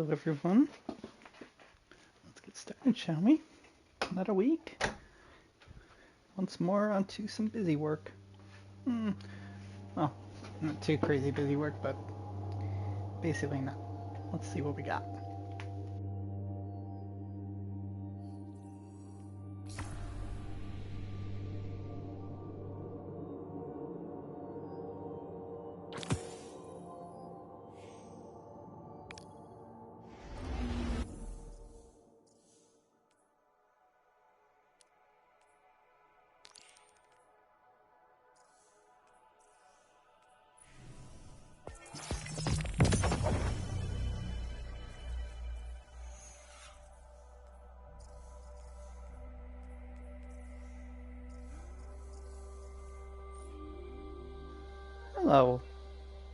Hello everyone. Let's get started, shall we? Another week. Once more onto some busy work. Well, not too crazy busy work, but basically not. Let's see what we got. Hello,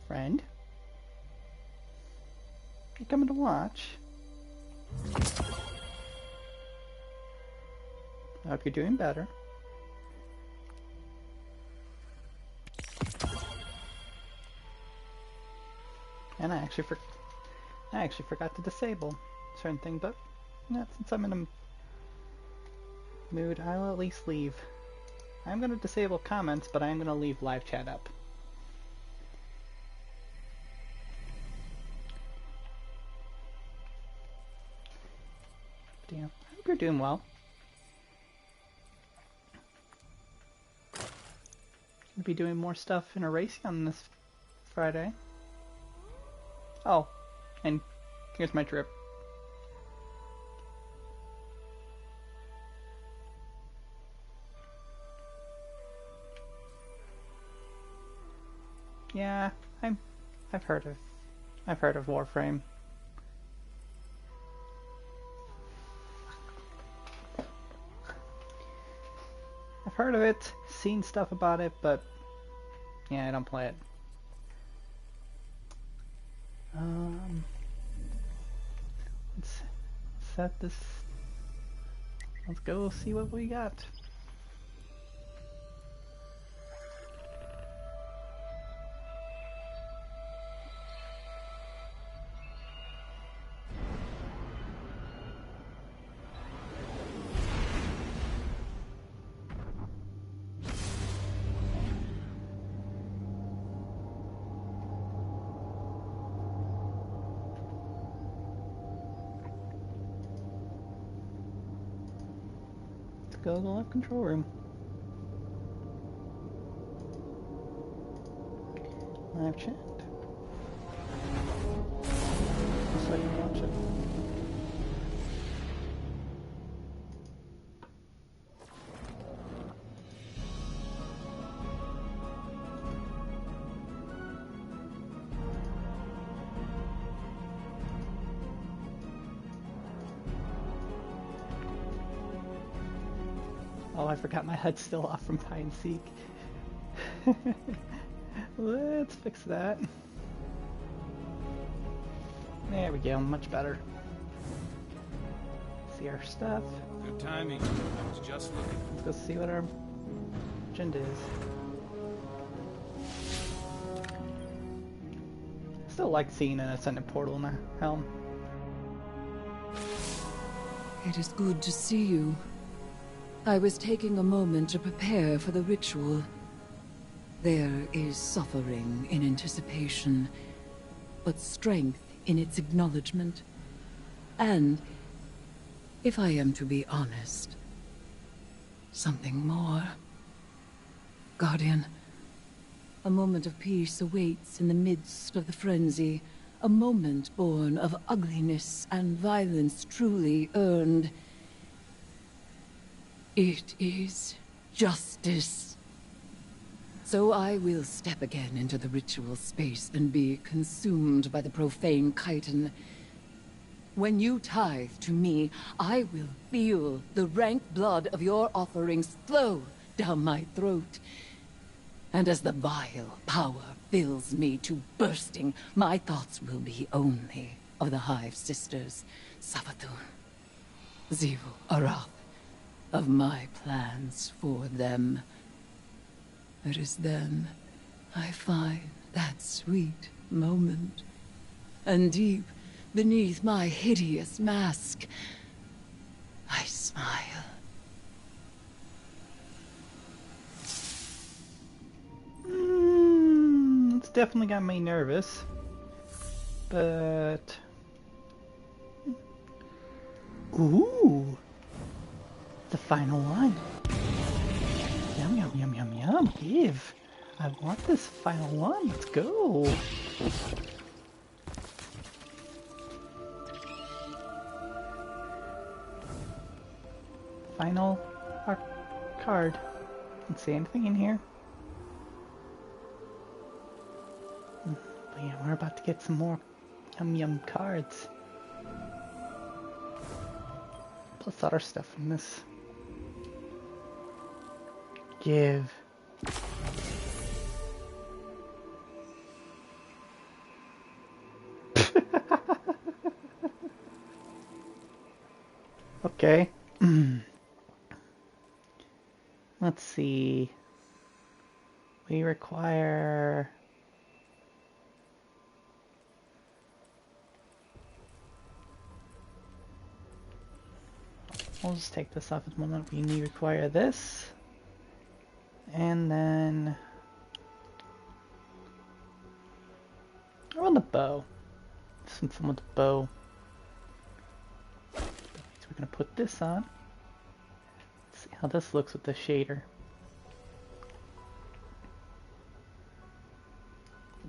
friend. You coming to watch? I hope you're doing better. And I actually forgot to disable a certain thing, but yeah, since I'm in a mood, I'll at least leave. I'm gonna disable comments, but I'm gonna leave live chat up. But yeah, I hope you're doing well. Gonna be doing more stuff in Erasion this Friday. Oh, and here's my drip. Yeah, I've heard of Warframe. I've heard of it, seen stuff about it, but yeah, I don't play it. Let's set this. Let's go see what we got. Go to the left control room. Live chat. Just so I can watch it. Oh, I forgot my HUD's still off from hide and seek. Let's fix that. There we go, much better. See our stuff. Good timing. I was just looking. Let's go see what our agenda is. Still like seeing an ascendant portal in the helm. It is good to see you. I was taking a moment to prepare for the ritual. There is suffering in anticipation, but strength in its acknowledgement. And, if I am to be honest, something more. Guardian, a moment of peace awaits in the midst of the frenzy, a moment born of ugliness and violence truly earned. It is justice. So I will step again into the ritual space and be consumed by the profane chitin. When you tithe to me, I will feel the rank blood of your offerings flow down my throat. And as the vile power fills me to bursting, my thoughts will be only of the Hive Sisters, Savathun, Zivu, Arath, of my plans for them. It is then I find that sweet moment, and deep Beneath my hideous mask, I smile. It's definitely got me nervous. But... Ooh! The final one. Yum, yum, yum, yum, yum. Give. I want this final one. Let's go. Final card. Can't see anything in here. But yeah, we're about to get some more yum yum cards. Plus other stuff from this. Give. Okay. Let's see. We require... We'll just take this off at the moment. We need to require this. And then... I want the bow. Some fun with the bow. So we're going to put this on. Let's see how this looks with the shader.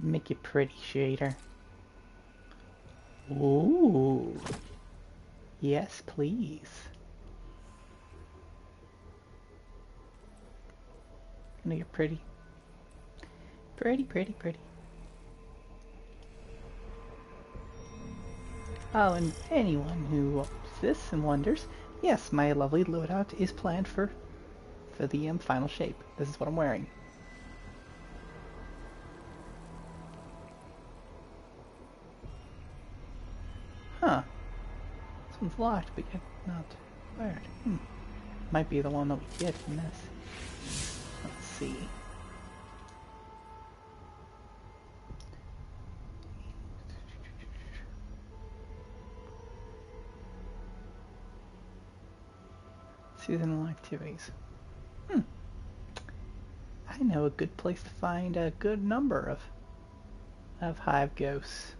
Make it pretty, shader. Ooh. Yes, please. Gonna get pretty. Pretty, pretty, pretty. Oh, and anyone who watches this and wonders, yes, my lovely loadout is planned for the final shape. This is what I'm wearing. Huh. This one's locked, but yet not fired. Might be the one that we get from this. Let's see. Seasonal activities. I know a good place to find a good number of hive ghosts.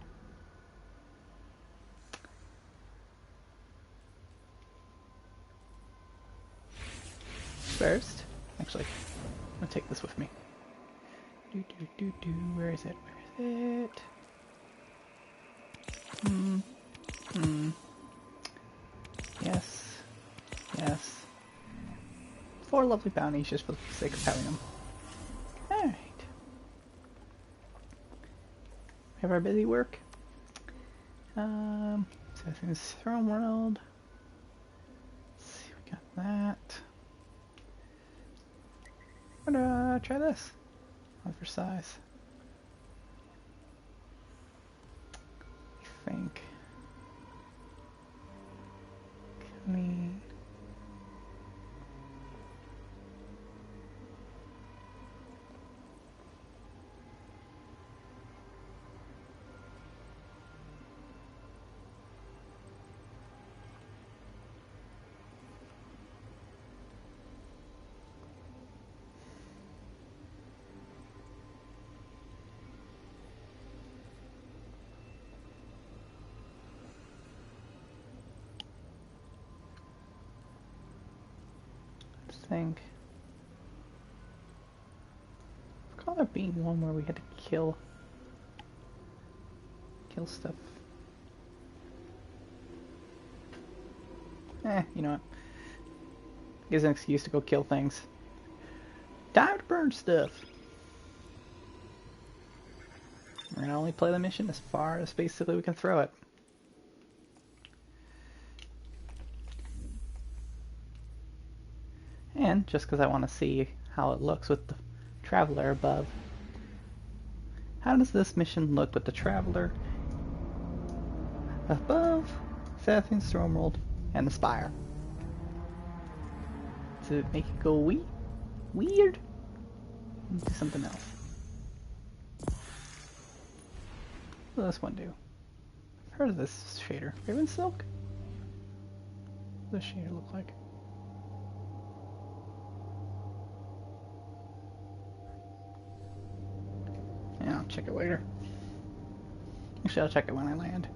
First, actually, I'm gonna take this with me. Where is it? Where is it? Yes. Yes. 4 lovely bounties just for the sake of having them. Alright. We have our busy work. Assassin's Throne World. Let's see, we got that. I'm gonna try this. For size. I think. Clean. Think. I recall there being one where we had to kill stuff. You know what? Gives an excuse to go kill things. Time to burn stuff. We're gonna only play the mission as far as basically we can throw it. And just because I want to see how it looks with the Traveler above. How does this mission look with the Traveler above, Assassin's Throne World, and the Spire? Does it make it go weird? Let's do something else. What does this one do? Heard of this shader? Raven Silk? What does the shader look like? Yeah, I'll check it later. Actually, I'll check it when I land.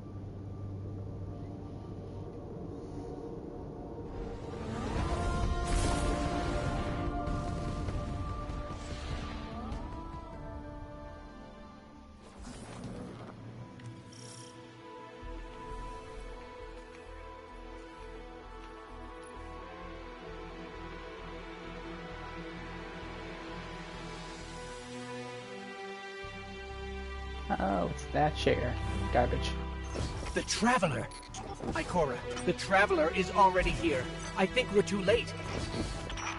Oh, it's that shader. Garbage. The Traveler! Ikora, the Traveler is already here. I think we're too late.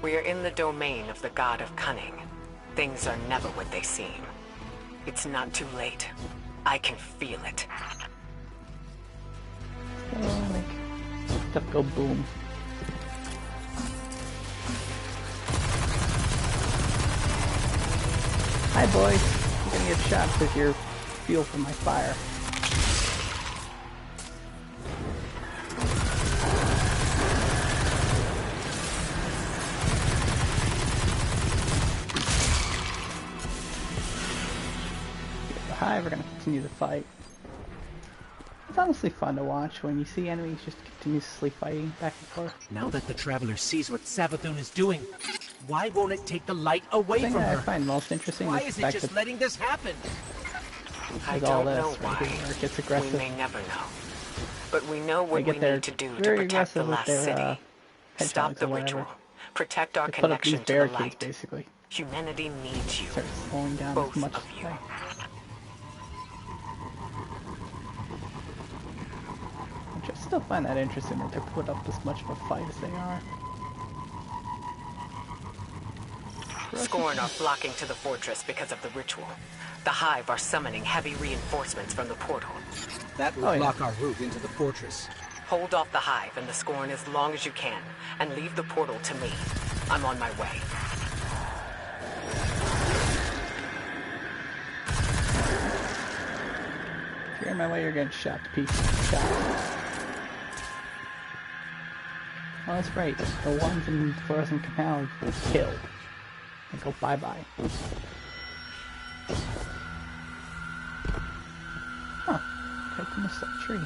We are in the domain of the God of Cunning. Things are never what they seem. It's not too late. I can feel it. Oh, make stuff go boom. Hi, boys. You're gonna get shot because you're fuel for my fire. The Hive are gonna continue the fight. It's honestly fun to watch when you see enemies just continuously fighting back and forth. Now that the Traveler sees what Savathun is doing, why won't it take the light away The thing from that I her? find most interesting Why is is the it fact just that letting this happen? I with all don't this, know right why. here, where it gets We aggressive. may never know. But we know They what we get their need to do to very protect the aggressive with last their city. Stop hedgehogs the or whatever. ritual. Protect our They put up these connection to the barricades light. basically. Humanity needs you. Start slowing down Both as much of as you. they. Which I still find that interesting that they put up as much of a fight as they are. Scorn are flocking to the fortress because of the ritual. The Hive are summoning heavy reinforcements from the portal. That will Oh, yeah. block our route into the fortress. Hold off the Hive and the Scorn as long as you can, and leave the portal to me. I'm on my way. If you're in my way, you're getting shot to pieces. Shot. Oh, that's right. The ones in Fluorescent Canal will kill. And go bye-bye. Huh. Right from the stuck tree.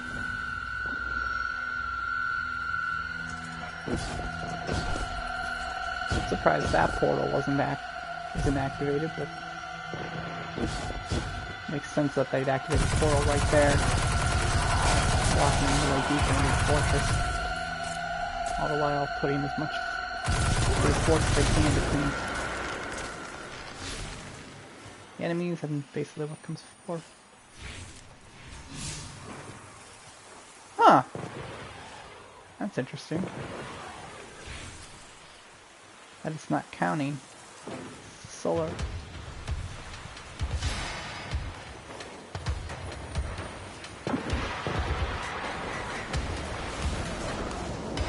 I'm surprised that portal wasn't activated, but makes sense that they'd activate the portal right there, walking really deep into the fortress, all the while putting as much force as they can between the enemies and basically what comes forth. Huh. That's interesting. That it's not counting solar.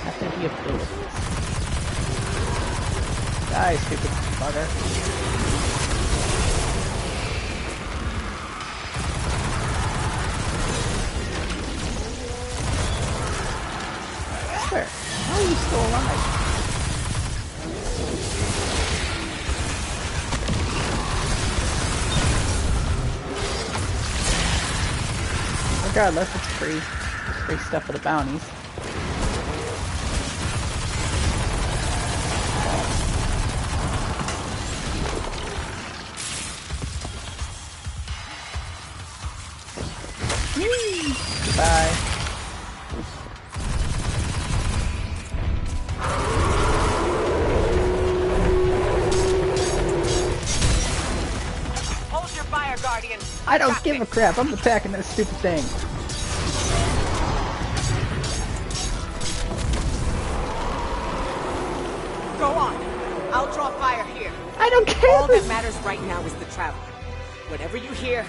Have to be abilities. Die, stupid bugger. Where? How are you still alive? Regardless, it's free stuff for the bounties. Bye. Hold your fire, Guardian. I don't give a crap. I'm attacking that stupid thing. Go on. I'll draw fire here. I don't care. All that matters right now is the Traveler. Whatever you hear,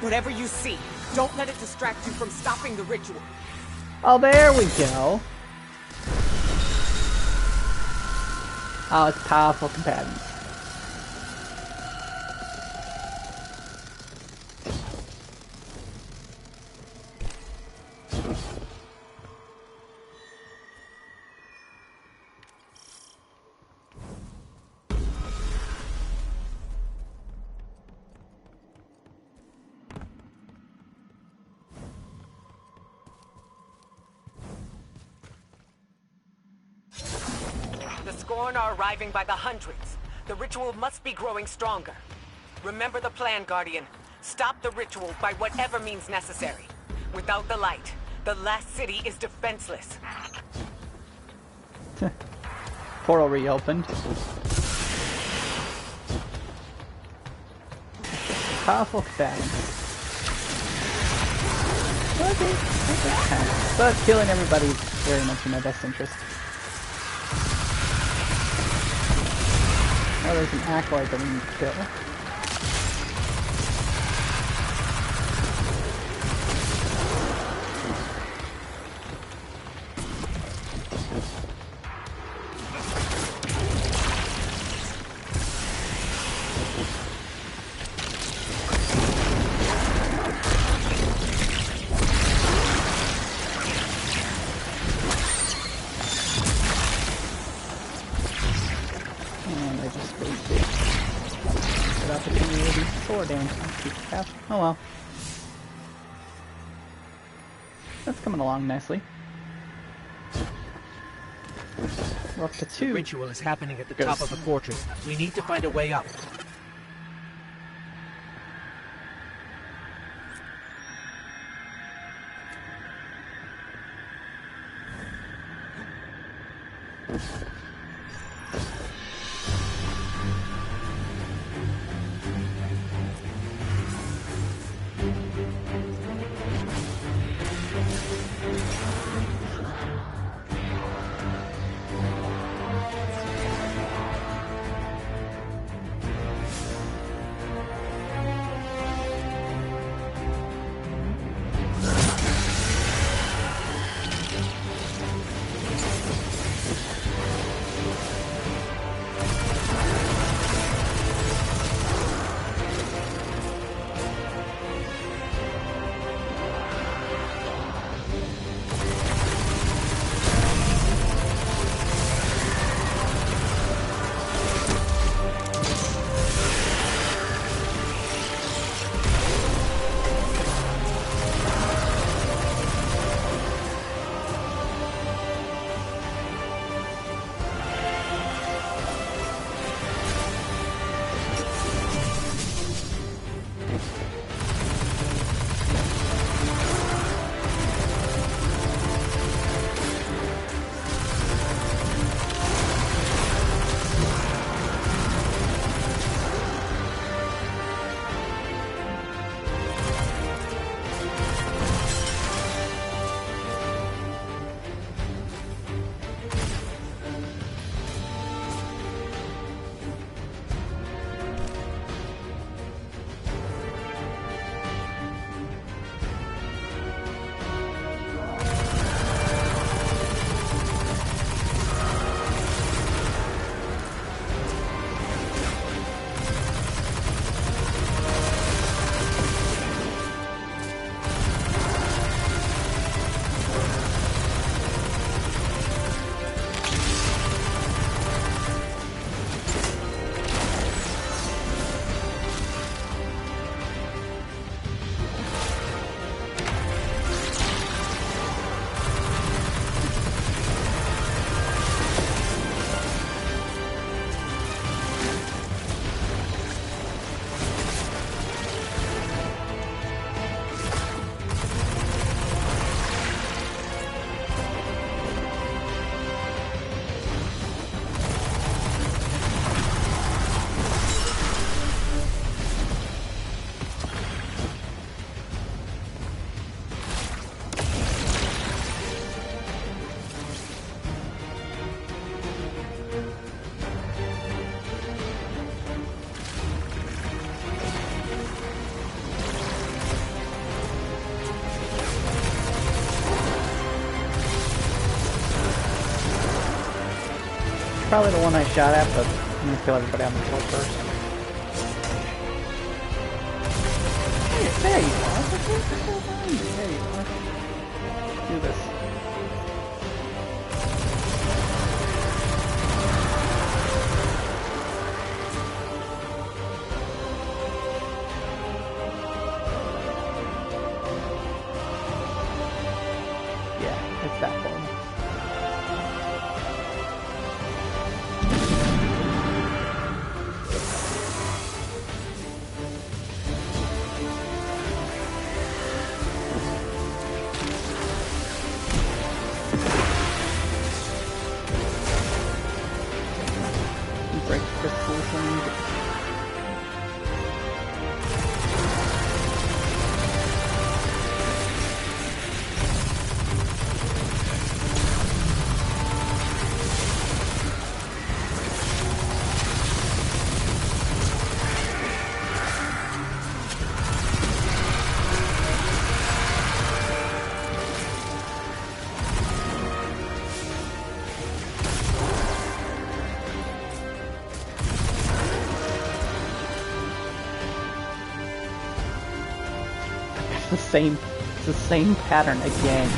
whatever you see, don't let it distract you from stopping the ritual. Oh, there we go. Oh, it's powerful combatants. The Scorn are arriving by the hundreds. The ritual must be growing stronger. Remember the plan, Guardian. Stop the ritual by whatever means necessary. Without the light, the last city is defenseless. Portal reopened. Powerful combatant. Okay. But killing everybody is very much in my best interest. Oh, there's an acolyte that we need to kill. Oh well. That's coming along nicely. We're up to 2. The ritual is happening at the top of the fortress. We need to find a way up. Probably the one I shot at, but I'm gonna kill everybody on the floor first. Hey, there you are. There you are. Let's do this. Yeah, it's that one. It's the same pattern again.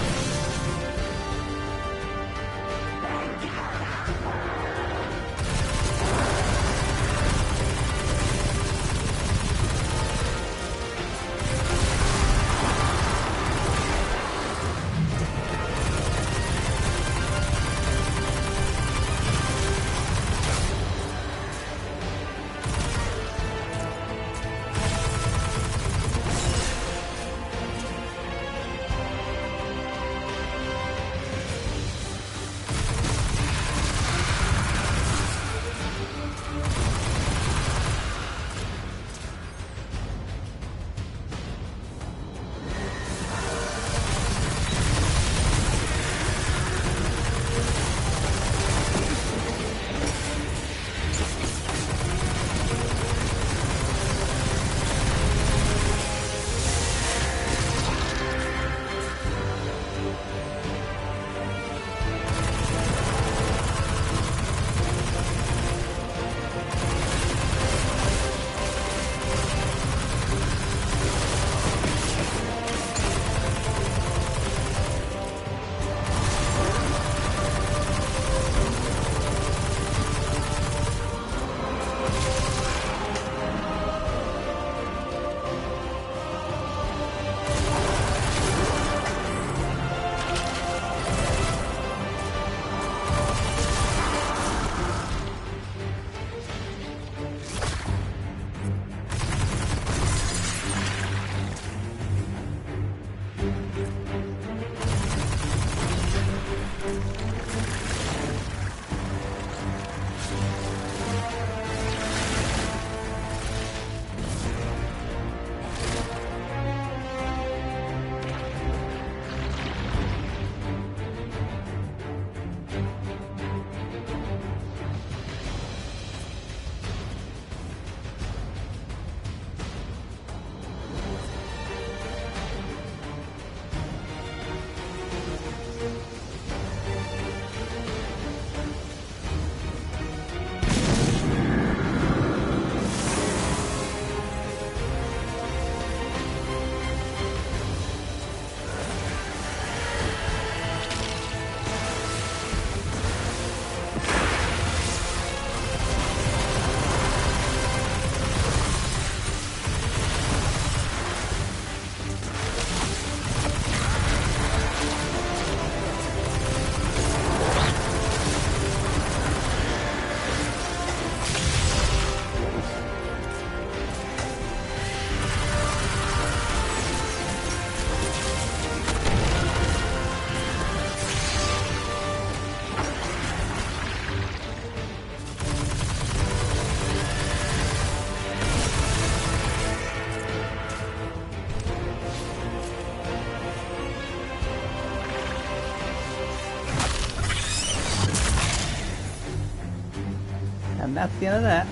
And that's the end of that.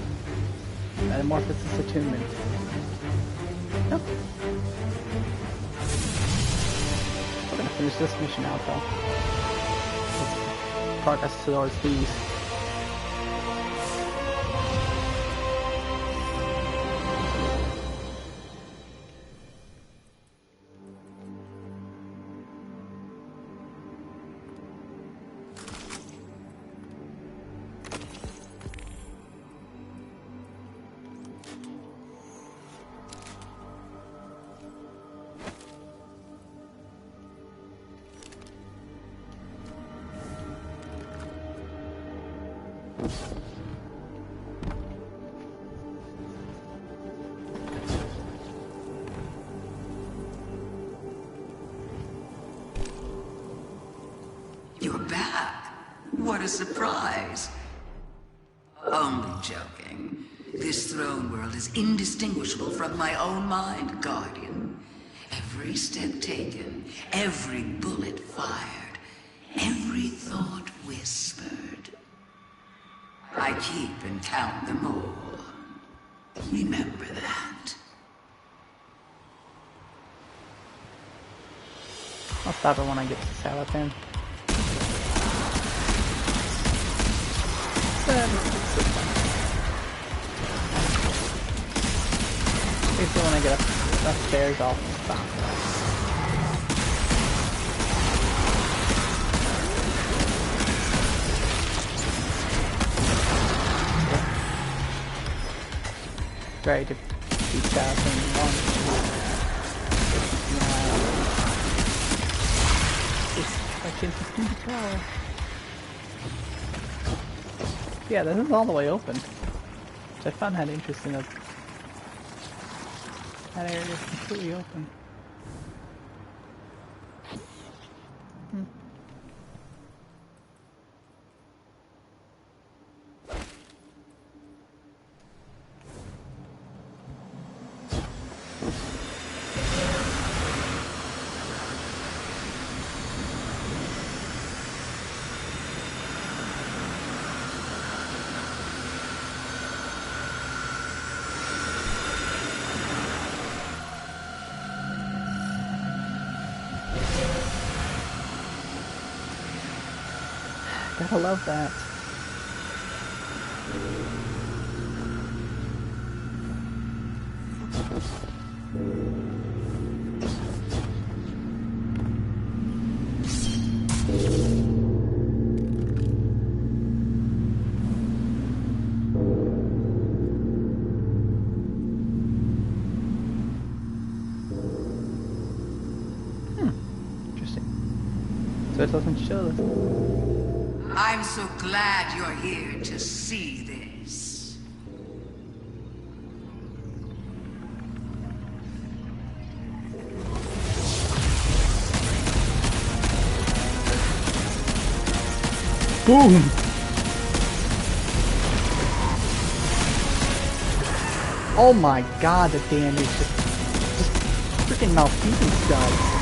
Metamorphosis Attunement. Yep. We're gonna finish this mission out though. Let's progress towards these. You're back. What a surprise. Only joking. This throne world is indistinguishable from my own mind, Guardian. Every step taken, every bullet fired, every thought whispered. I keep and count them all. Remember that. I'll stop it when I get to Salatin. Basically when I get up Upstairs all stop. Try to 2001. I can see the power. Yeah, this is all the way open. Which I found that interesting. That area is completely open. Gotta love that. Interesting. So it doesn't show this. I'm so glad you're here to see this. Boom! Oh my god, the damage just freaking malfeasance does.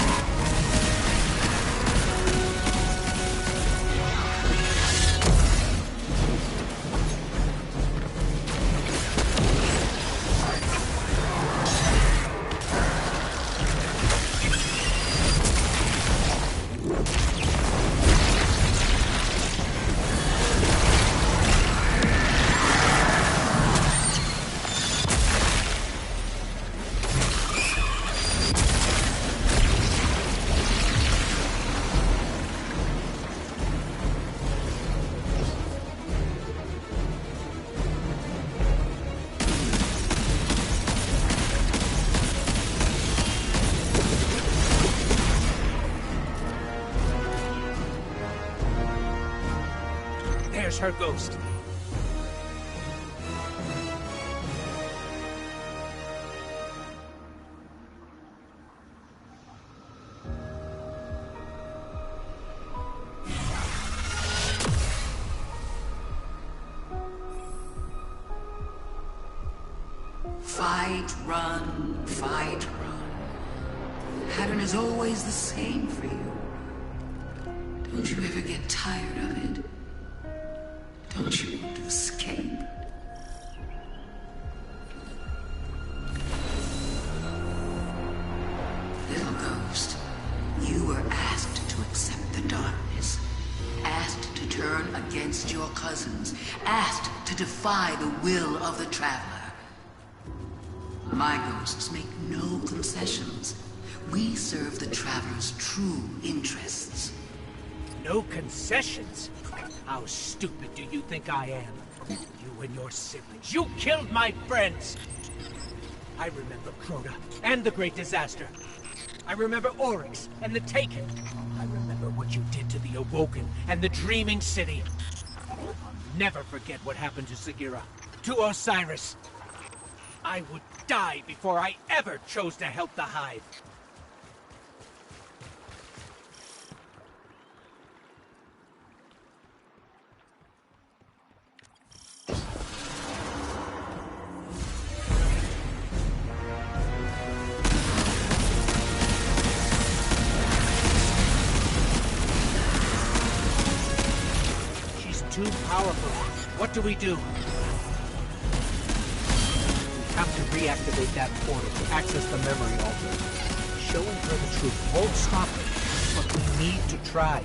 There's her ghost. Fight, run, fight, run. Pattern is always the same for you. Don't you ever get tired of it? Don't you want to escape? Little ghost, you were asked to accept the darkness. Asked to turn against your cousins. Asked to defy the will of the Traveler. My ghosts make no concessions. We serve the Traveler's true interests. No concessions? How stupid do you think I am? You and your siblings. You killed my friends! I remember Crota and the Great Disaster. I remember Oryx and the Taken. I remember what you did to the Awoken and the Dreaming City. I'll never forget what happened to Sagira, to Osiris. I would die before I ever chose to help the Hive. Too powerful. What do we do? We have to reactivate that portal to access the memory altar. Showing her the truth won't stop her, but we need to try.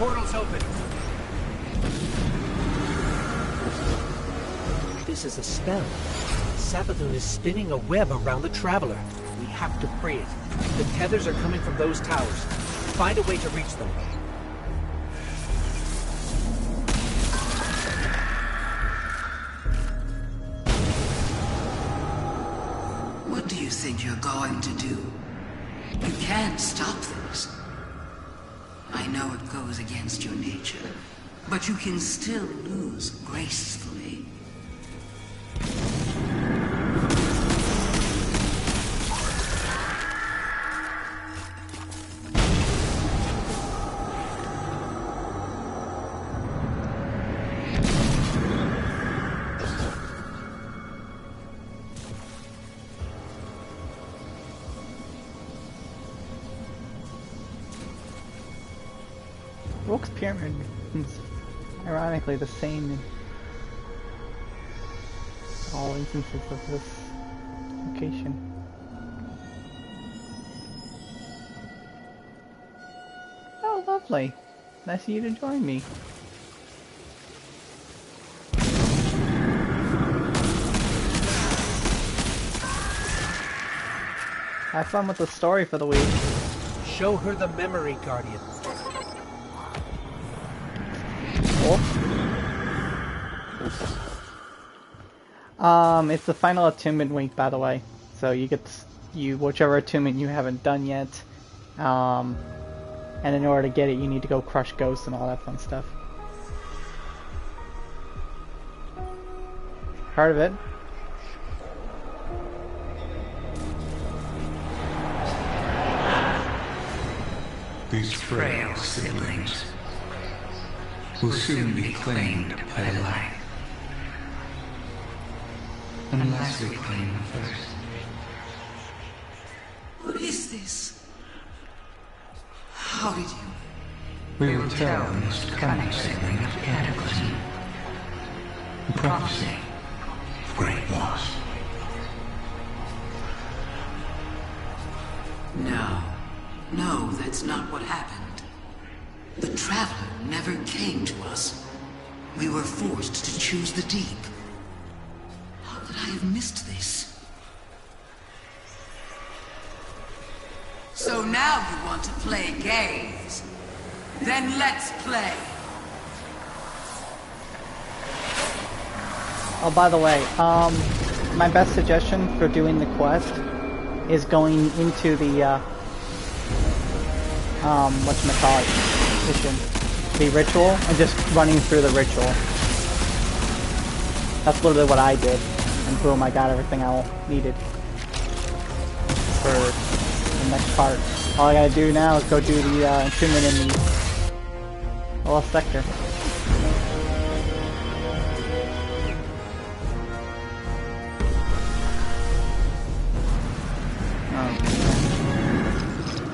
portal's open. This is a spell. Savathun is spinning a web around the Traveler. We have to free it. The tethers are coming from those towers. Find a way to reach them. What do you think you're going to do? You can't stop this. I know it goes against your nature, but you can still lose gracefully. Rook's Pyramid is ironically the same in all instances of this location. Oh, lovely. Nice of you to join me. Have fun with the story for the week. Show her the memory, Guardian. It's the final attunement week, by the way. So you get whichever attunement you haven't done yet. And in order to get it, you need to go crush ghosts and all that fun stuff. Part of it. These frail siblings will soon be claimed by the light. Unless we claim them first. What is this? How did you... We will tell the most cunning sibling of Cataclysm. The prophecy of great loss. No. No, that's not what happened. The Traveler never came to us. We were forced to choose the deep. How could I have missed this? So now you want to play games? Then let's play. Oh, by the way, my best suggestion for doing the quest is going into the, whatchamacallit, mission, the ritual, and just running through the ritual. That's literally what I did, and boom, I got everything I needed for the next part. All I gotta do now is go do the attunement in the lost sector.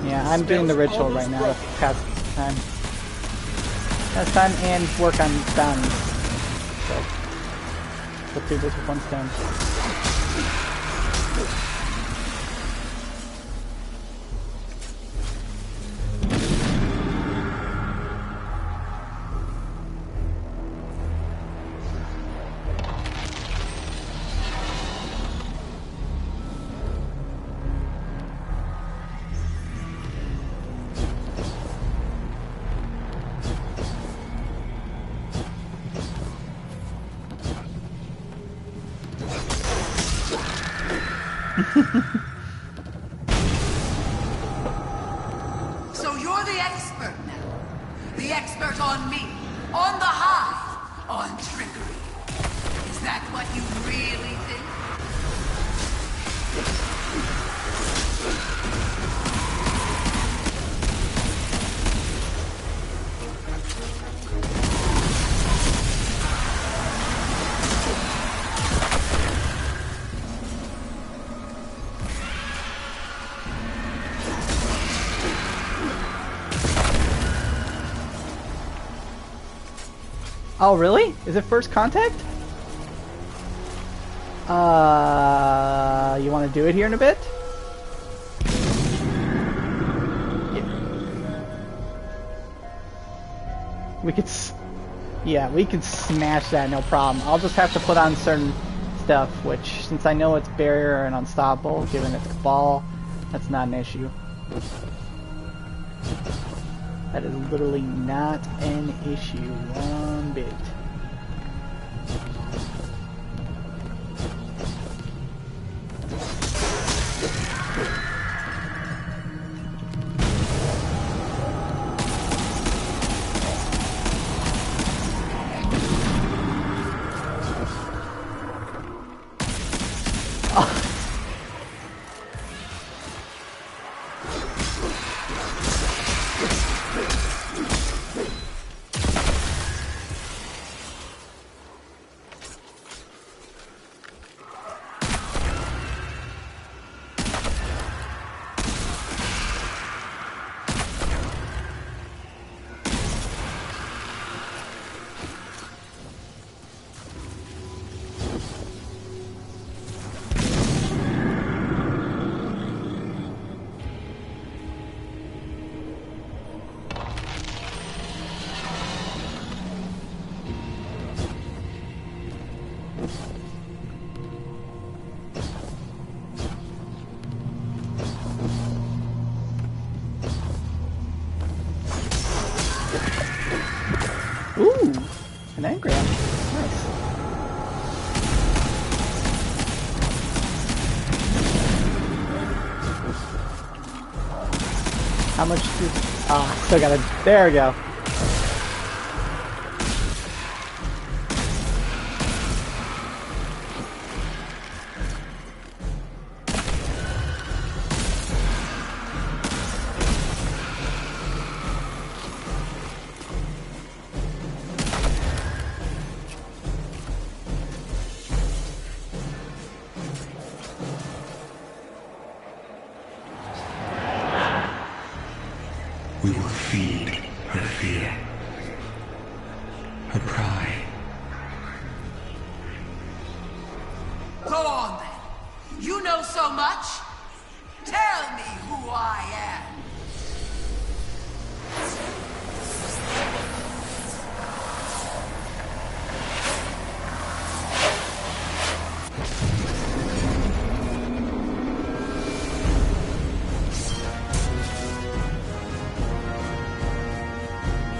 Yeah, I'm doing the ritual right now. Past time. Past time and work on bounties. So, let's do this with one stone. So you're the expert now. The expert on me. On the hive. On trickery. Is that what you really think? Oh, really? Is it first contact? You want to do it here in a bit? Yeah. We could, yeah, we could smash that, no problem. I'll just have to put on certain stuff, which, since I know it's barrier and unstoppable, given its Cabal, that's not an issue. That is literally not an issue one bit. Ooh, an engram. Nice. How much do... Ah, still gotta... There we go. We will feed her fear, her pride. Go on then. You know so much. Tell me who I am.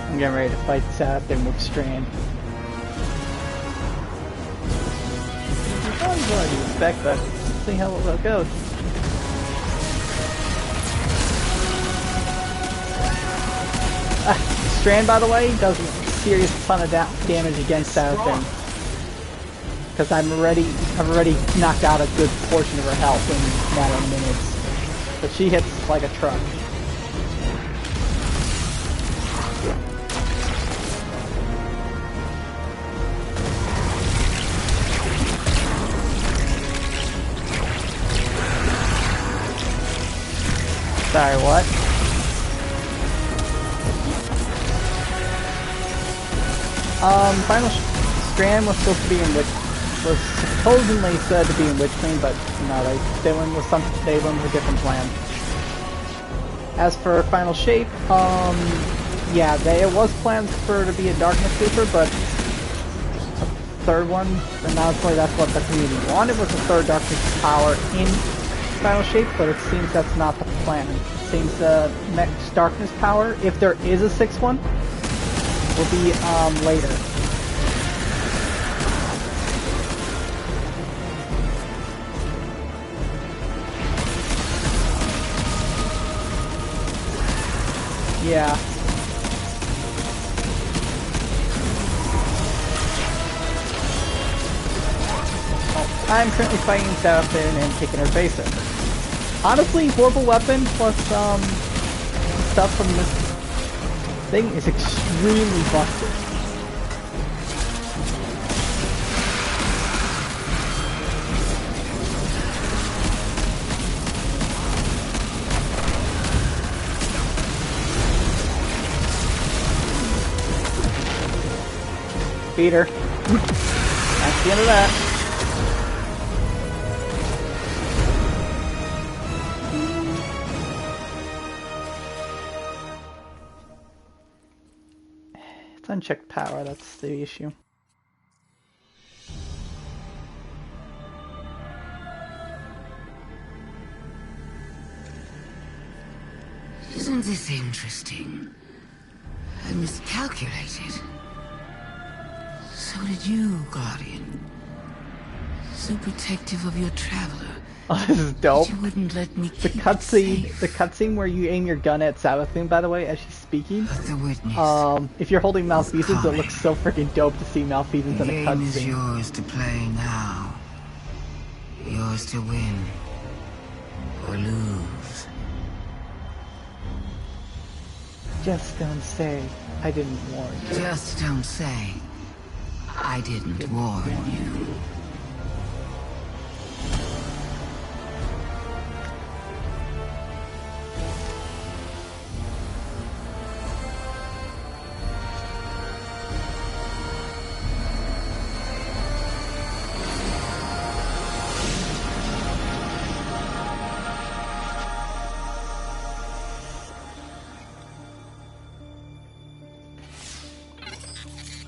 I'm getting ready to fight them with Strand. Probably what you expect, but let's see how it goes. Strand, by the way, does a serious ton of damage against that thing. Because I've already knocked out a good portion of her health in a matter of minutes. But she hits like a truck. Sorry, what? Final Strand was supposed to be in was supposedly said to be in Witch Queen, but no, they went with a different plan. As for Final Shape, yeah, it was planned for to be a Darkness Trooper, but a third one, and honestly that's what the community wanted, was a third Darkness power in Final Shape, but it seems that's not the plan. It seems the next Darkness power, if there is a sixth one, will be later. Yeah. I'm currently fighting Seraphin and kicking her face in. Honestly, Horrible Weapon plus stuff from this thing is extremely busted. Beat her. That's the end of that. unchecked power, that's the issue. Isn't this interesting? I miscalculated. So did you, Guardian. So protective of your traveler. Oh, this is dope. You wouldn't let me The keep cutscene where you aim your gun at Savathun, by the way, as she's speaking. The witness. If you're holding Malfeasance, it looks so freaking dope to see Malfeasance in a The game is cutscene. yours to play now. Yours to win. Or lose. Just don't say I didn't warn you. Just don't say I didn't warn you.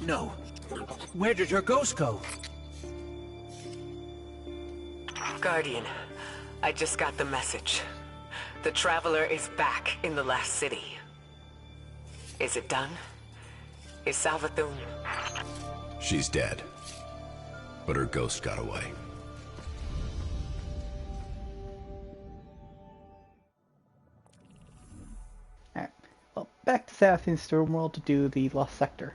No. Where did her ghost go? Guardian, I just got the message. The Traveler is back in the last city. Is it done? Is Savathun... She's dead. But her ghost got away. Alright, well, back to Savathun's Storm World to do the Lost Sector.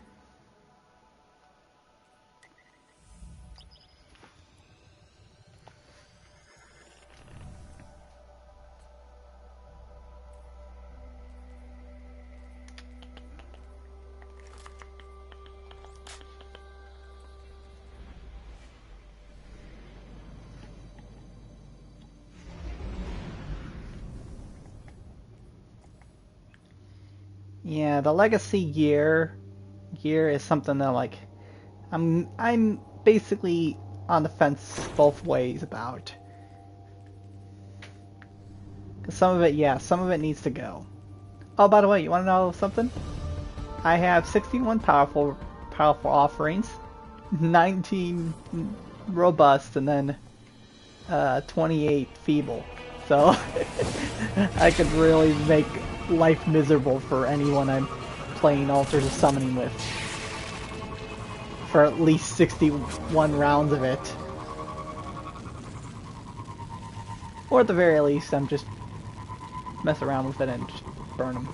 Yeah, the legacy gear is something that like I'm basically on the fence both ways about. 'Cause some of it needs to go. Oh, by the way, you want to know something? I have 61 powerful offerings, 19 robust, and then 28 feeble. So I could really make life miserable for anyone I'm playing Altars of Summoning with. For at least 61 rounds of it. Or at the very least, I'm just mess around with it and just burn them.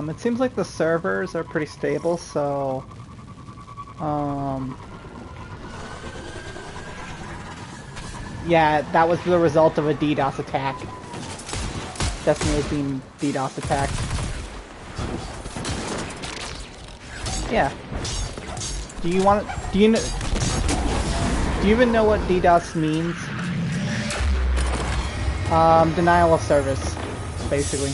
It seems like the servers are pretty stable, so yeah, that was the result of a DDoS attack. Destiny was being DDoS attacked. Yeah. Do you even know what DDoS means? Denial of service, basically.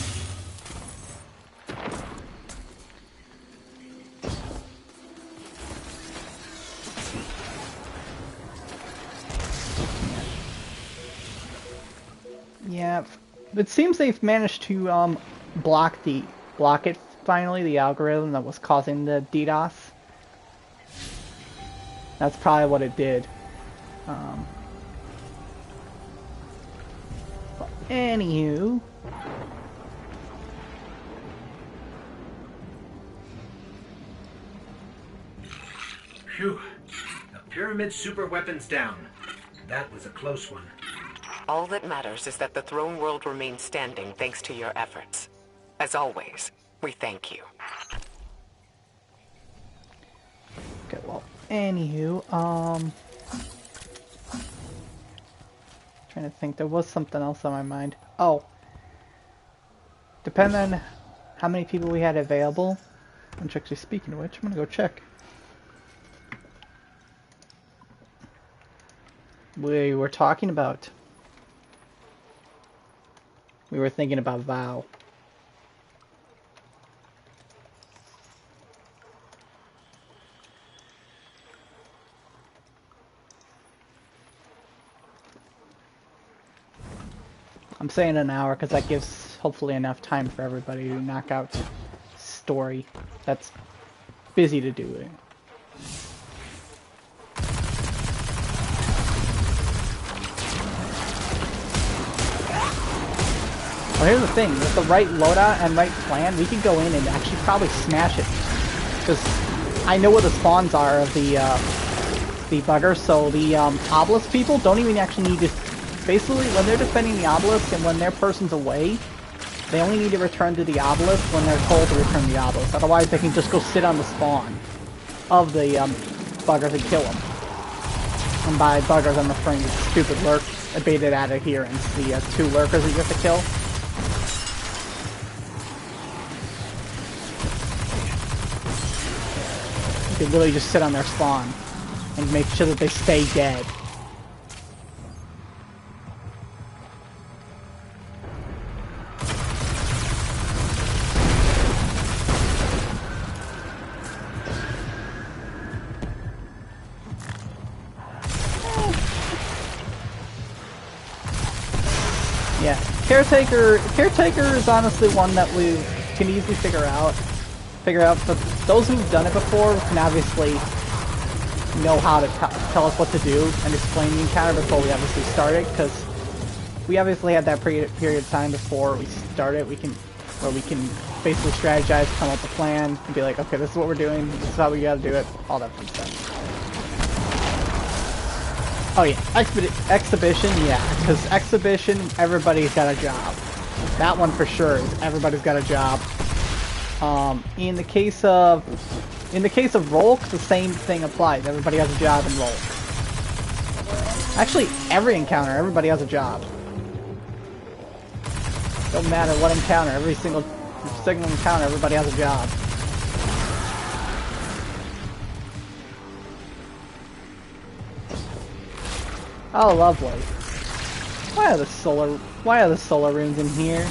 Yeah, it seems they've managed to block it finally, the algorithm that was causing the DDoS. That's probably what it did. But anywho, Phew. The pyramid super weapons down. That was a close one. All that matters is that the throne world remains standing thanks to your efforts. As always, we thank you. okay, well, anywho, trying to think, there was something else on my mind. Oh, depending on how many people we had available, which actually, speaking of which, I'm gonna go check. We were talking about. We were thinking about Vow. I'm saying an hour because that gives hopefully enough time for everybody to knock out story that's busy to do it. Well, here's the thing, with the right loadout and right plan, we could go in and actually probably smash it. Because I know where the spawns are of the buggers, so the obelisk people don't even actually need to... Basically, when they're defending the obelisk and when their person's away, they only need to return to the obelisk when they're told to return to the obelisk. Otherwise, they can just go sit on the spawn of the buggers and kill them. And by buggers, I'm referring to stupid lurk, abated adherents, the 2 lurkers that you have to kill. You can literally just sit on their spawn and make sure that they stay dead. Yeah, Caretaker is honestly one that we can easily figure out, but those who've done it before can obviously know how to tell us what to do and explain the encounter before we obviously start it, because we obviously had that period of time before we start it. We can basically strategize, come up with a plan, and be like, okay, this is what we're doing, this is how we gotta do it, all that fun stuff. Oh yeah, Exhibition, yeah, because Exhibition, everybody's got a job. That one for sure is everybody's got a job. In the case of Rolk, the same thing applies. Everybody has a job in Rolk. Actually, every encounter, everybody has a job. Don't matter what encounter, every single encounter, everybody has a job. Oh, lovely. Why are the solar runes in here?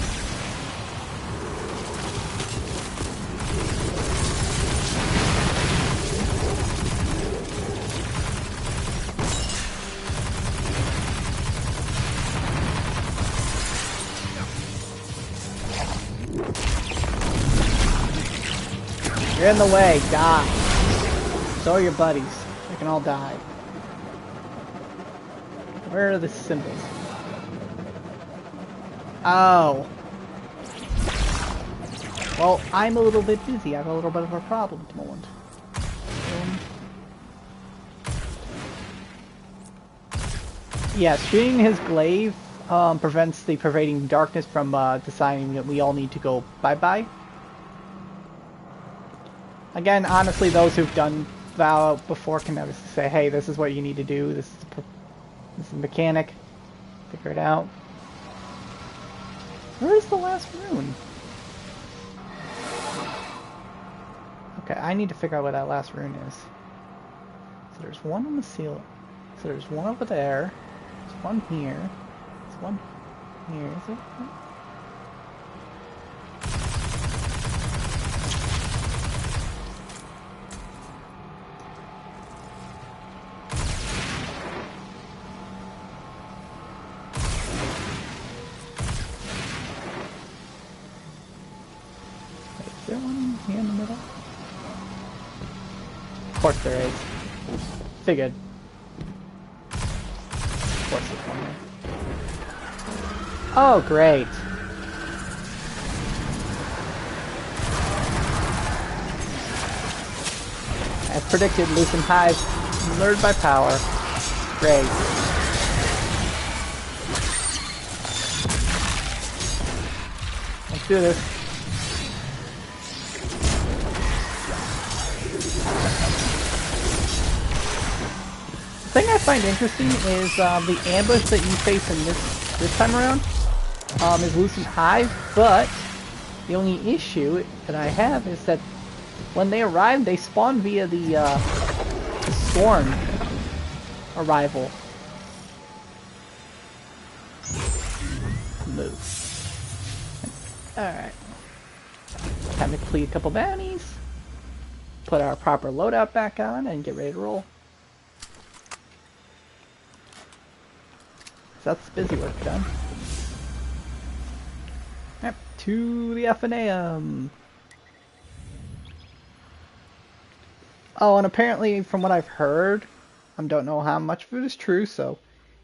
You're in the way, die. So are your buddies. They can all die. Where are the symbols? Oh. Well, I'm a little bit busy. I have a little bit of a problem at the moment. Yeah, shooting his glaive prevents the pervading darkness from deciding that we all need to go bye-bye. Again, honestly, those who've done Vow before can obviously say, hey, this is what you need to do. This is the mechanic. Figure it out. Where is the last rune? Okay, I need to figure out where that last rune is. So there's one on the ceiling. So there's one over there. There's one here. There's one here. Is it? Is there one here in the middle? Of course there is. Figured. Of course there's one there. Oh, great. As predicted, Lucent Hive lured by power. Great. Let's do this. The thing I find interesting is the ambush that you face in this time around is Lucent Hive, but the only issue that I have is that when they arrive, they spawn via the Storm arrival. Move. Alright. Time to complete a couple bounties. Put our proper loadout back on and get ready to roll. So that's busy work done. to the FNAM. Oh, and apparently, from what I've heard, I don't know how much of it is true, so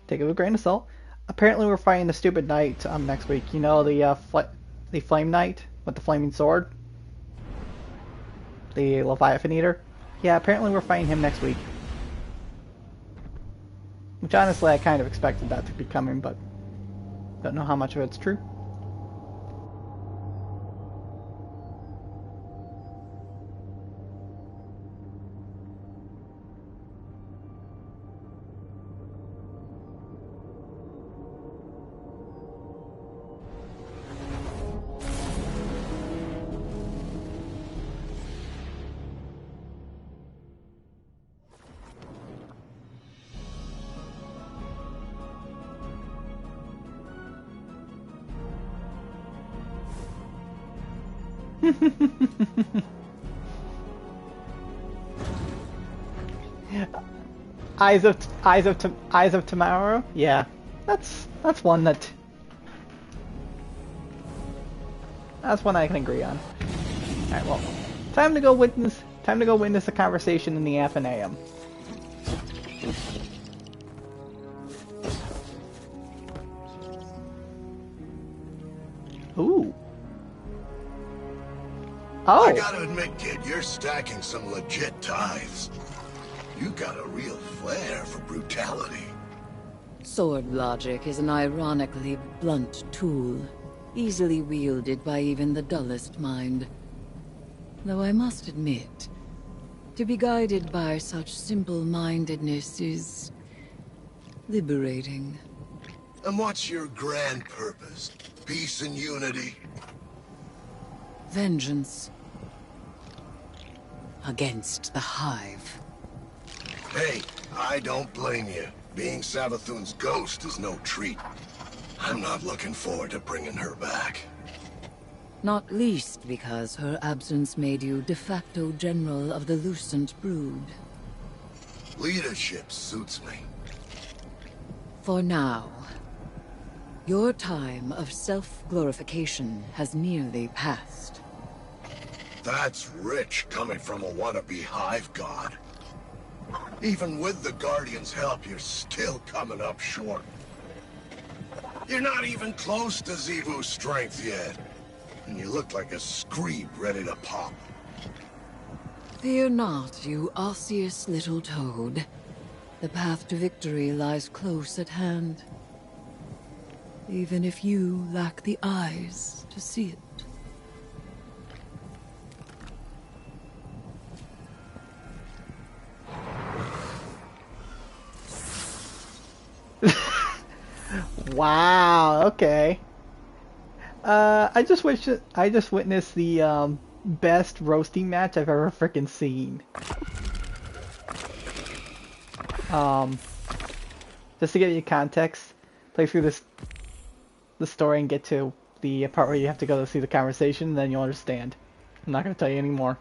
take it with a grain of salt. Apparently, we're fighting the stupid knight next week. You know, the flame knight with the flaming sword, the Leviathan Eater. Yeah, apparently we're fighting him next week. Which honestly, I kind of expected that to be coming, but don't know how much of it's true. Eyes of Tomorrow. Yeah, that's one that that's one I can agree on. All right, well, time to go witness a conversation in the FNAM. Ooh. Oh. I gotta admit, kid, you're stacking some legit tithes. You got a real flair for brutality. Sword logic is an ironically blunt tool, easily wielded by even the dullest mind. Though I must admit, to be guided by such simple-mindedness is liberating. And what's your grand purpose? Peace and unity? Vengeance. Against the Hive. Hey, I don't blame you. Being Savathun's ghost is no treat. I'm not looking forward to bringing her back. Not least because her absence made you de facto general of the Lucent Brood. Leadership suits me. For now, your time of self-glorification has nearly passed. That's rich coming from a wannabe hive god. Even with the Guardian's help, you're still coming up short. You're not even close to Xivu's strength yet. And you look like a screeb ready to pop. Fear not, you osseous little toad. The path to victory lies close at hand. Even if you lack the eyes to see it. Wow, okay. I just witnessed the best roasting match I've ever freaking seen. Just to give you context, play through the story and get to the part where you have to go to see the conversation, then you'll understand. I'm not gonna tell you anymore.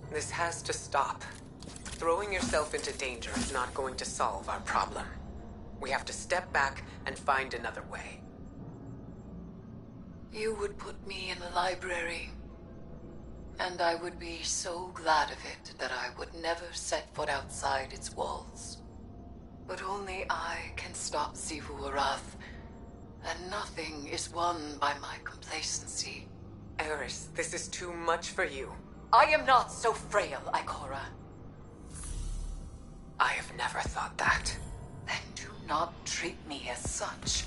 This has to stop. Throwing yourself into danger is not going to solve our problem. We have to step back and find another way. You would put me in the library, and I would be so glad of it that I would never set foot outside its walls. But only I can stop Xivu Arath, and nothing is won by my complacency. Eris, this is too much for you. I am not so frail, Ikora. I have never thought that. Then do not treat me as such.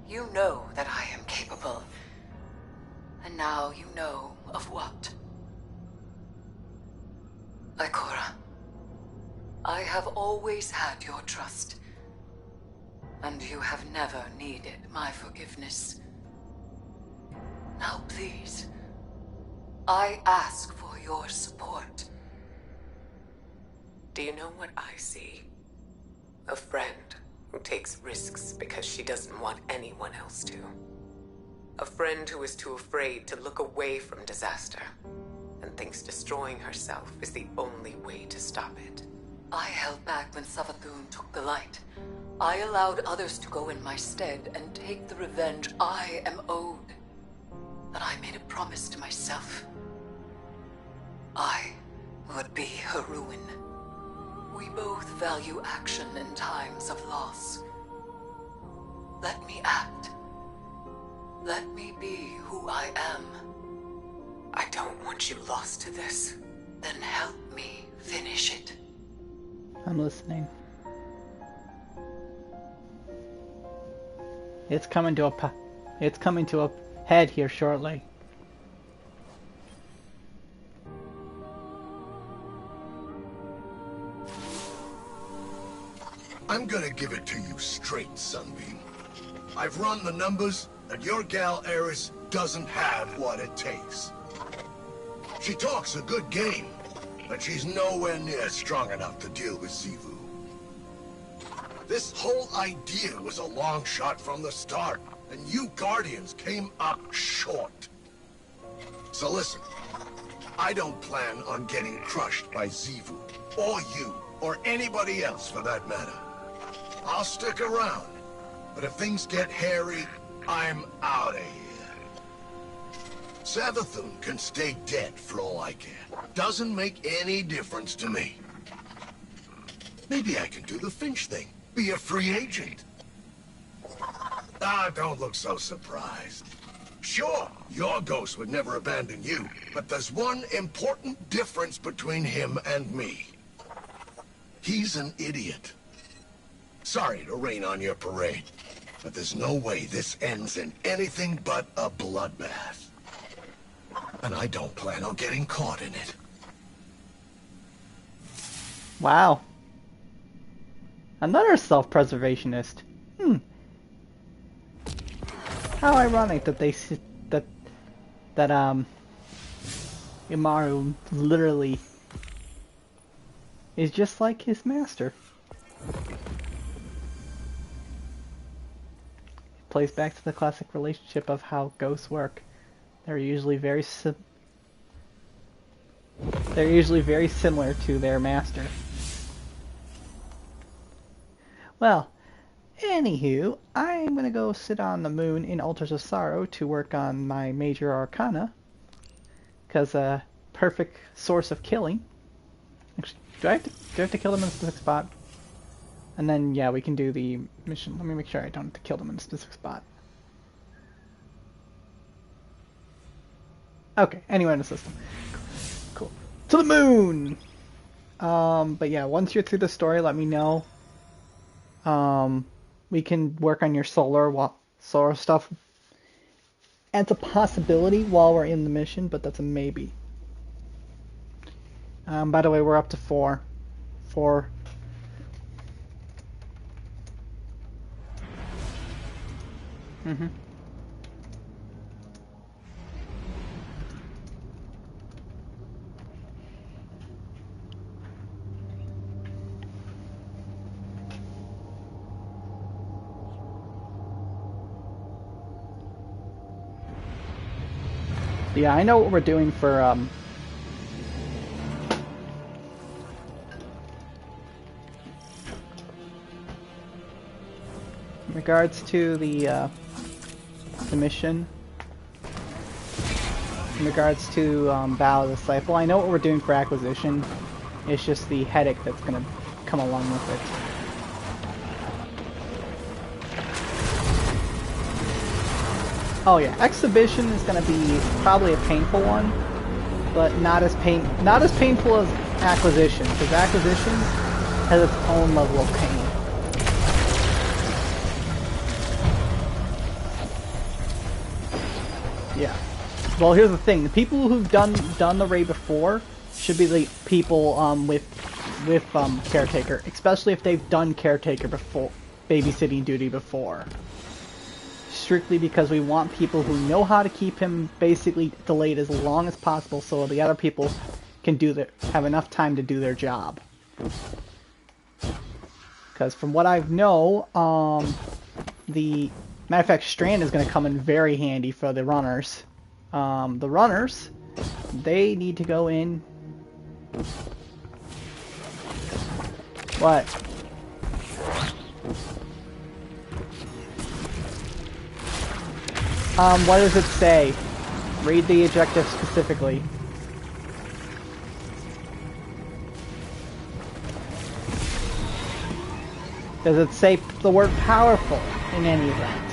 You know that I am capable. And now you know of what? Ikora, I have always had your trust. And you have never needed my forgiveness. Now please, I ask for your support. Do you know what I see? A friend who takes risks because she doesn't want anyone else to. A friend who is too afraid to look away from disaster and thinks destroying herself is the only way to stop it. I held back when Savathun took the light. I allowed others to go in my stead and take the revenge I am owed. But I made a promise to myself. I would be her ruin. We both value action in times of loss. Let me act. Let me be who I am. I don't want you lost to this. Then help me finish it. I'm listening. It's coming to a head here shortly. I'm gonna give it to you straight, Sunbeam. I've run the numbers, and your gal Eris doesn't have what it takes. She talks a good game, but she's nowhere near strong enough to deal with Sivu. This whole idea was a long shot from the start, and you Guardians came up short. So listen, I don't plan on getting crushed by Sivu, or you, or anybody else for that matter. I'll stick around, but if things get hairy, I'm out of here. Savathun can stay dead for all I care. Doesn't make any difference to me. Maybe I can do the Finch thing. Be a free agent. Ah, don't look so surprised. Sure, your ghost would never abandon you, but there's one important difference between him and me. He's an idiot. Sorry to rain on your parade, but there's no way this ends in anything but a bloodbath. And I don't plan on getting caught in it. Wow. Another self-preservationist. How ironic that Imaru literally is just like his master. Plays back to the classic relationship of how ghosts work. They're usually very similar to their master. Well, anywho, I'm gonna go sit on the moon in Altars of Sorrow to work on my major arcana, because a perfect source of killing. Actually, do I have to kill them in a specific spot? And then yeah, we can do the mission. Let me make sure I don't have to kill them in a specific spot. Okay, anywhere in the system. Cool. To the moon! But yeah, once you're through the story, let me know. We can work on your solar stuff. And it's a possibility while we're in the mission, but that's a maybe. By the way, we're up to 4. Mm-hmm. Yeah, I know what we're doing for, in regards to the mission, in regards to Battle of the Disciple, I know what we're doing for acquisition. It's just the headache that's going to come along with it. Oh yeah, exhibition is going to be probably a painful one, but not as painful as acquisition, because acquisition has its own level of pain. Yeah. Well, here's the thing: the people who've done the raid before should be the people with caretaker, especially if they've done caretaker before, babysitting duty before. Strictly because we want people who know how to keep him basically delayed as long as possible, so the other people can have enough time to do their job. Because from what I know, the matter of fact, Strand is going to come in very handy for the runners. The runners, they need to go in. What? What does it say? Read the objective specifically. Does it say the word powerful in any event?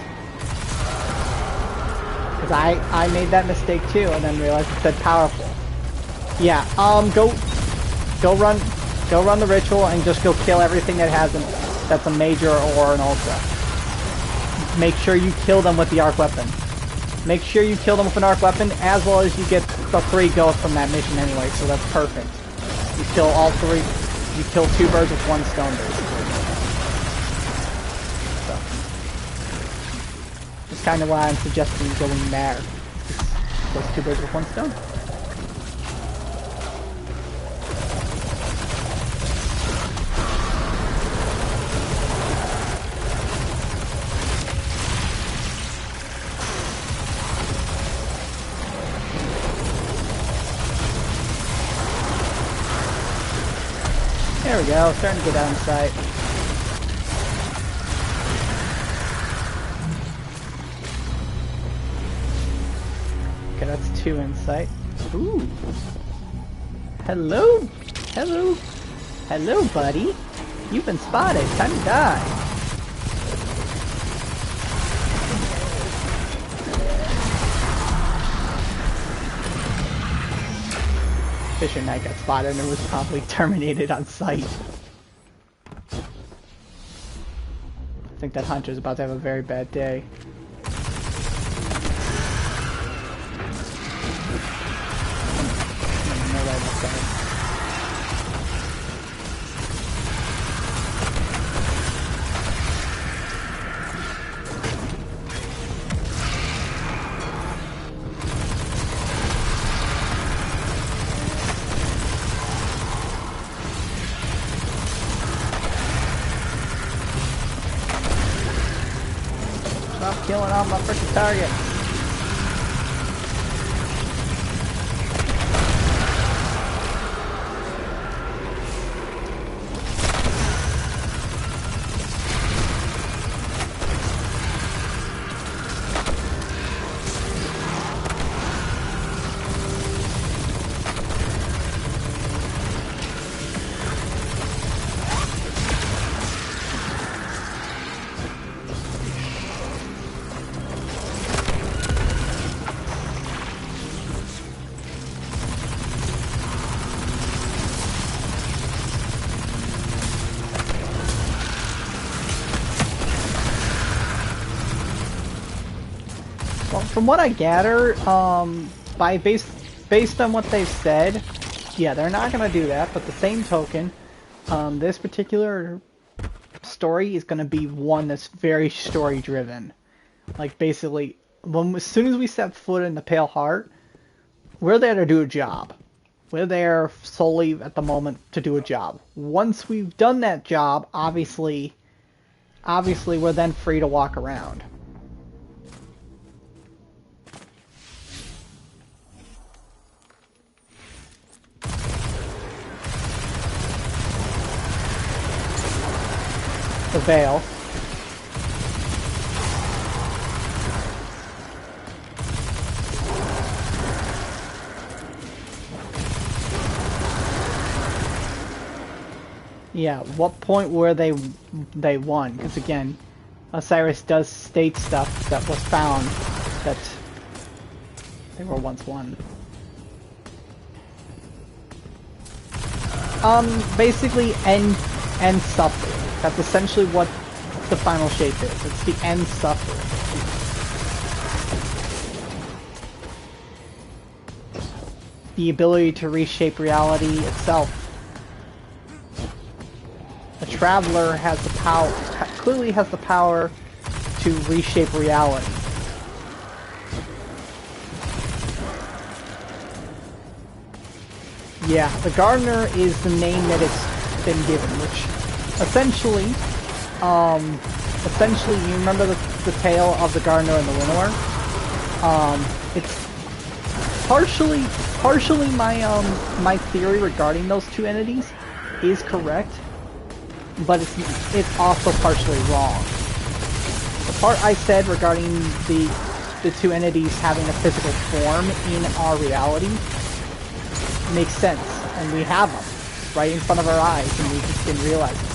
Because I made that mistake too and then realized it said powerful. Yeah, go run the ritual and just go kill everything that's a major or an ultra. Make sure you kill them with the arc weapon. Make sure you kill them with an arc weapon, as well as you get the 3 ghosts from that mission anyway, so that's perfect. You kill all 3, you kill 2 birds with 1 stone, basically. So, that's kind of why I'm suggesting going there. Those 2 birds with 1 stone. There we go, starting to get down sight. Okay, that's 2 in sight. Ooh. Hello? Hello? Hello, buddy. You've been spotted. Time to die. Fisher Knight got spotted and was probably terminated on sight. I think that hunter's about to have a very bad day. Stop killing all my freaking targets. From what I gather, based on what they've said, yeah, they're not gonna do that. But the same token, this particular story is gonna be one that's very story-driven. Like basically, as soon as we step foot in the Pale Heart, we're there to do a job. We're there solely at the moment to do a job. Once we've done that job, obviously, we're then free to walk around. The veil. Yeah, what point were they won? Because again, Osiris does state stuff that was found that they were once won. Basically end suffering. That's essentially what the final shape is. It's the end suffering. the ability to reshape reality itself. A traveler has the power, clearly has the power to reshape reality. Yeah, the Gardener is the name that it's been given, which essentially, you remember the tale of the Gardener and the Winnower? It's partially my theory regarding those two entities is correct, but it's also partially wrong. The part I said regarding the two entities having a physical form in our reality makes sense, and we have them right in front of our eyes, and we just didn't realize it.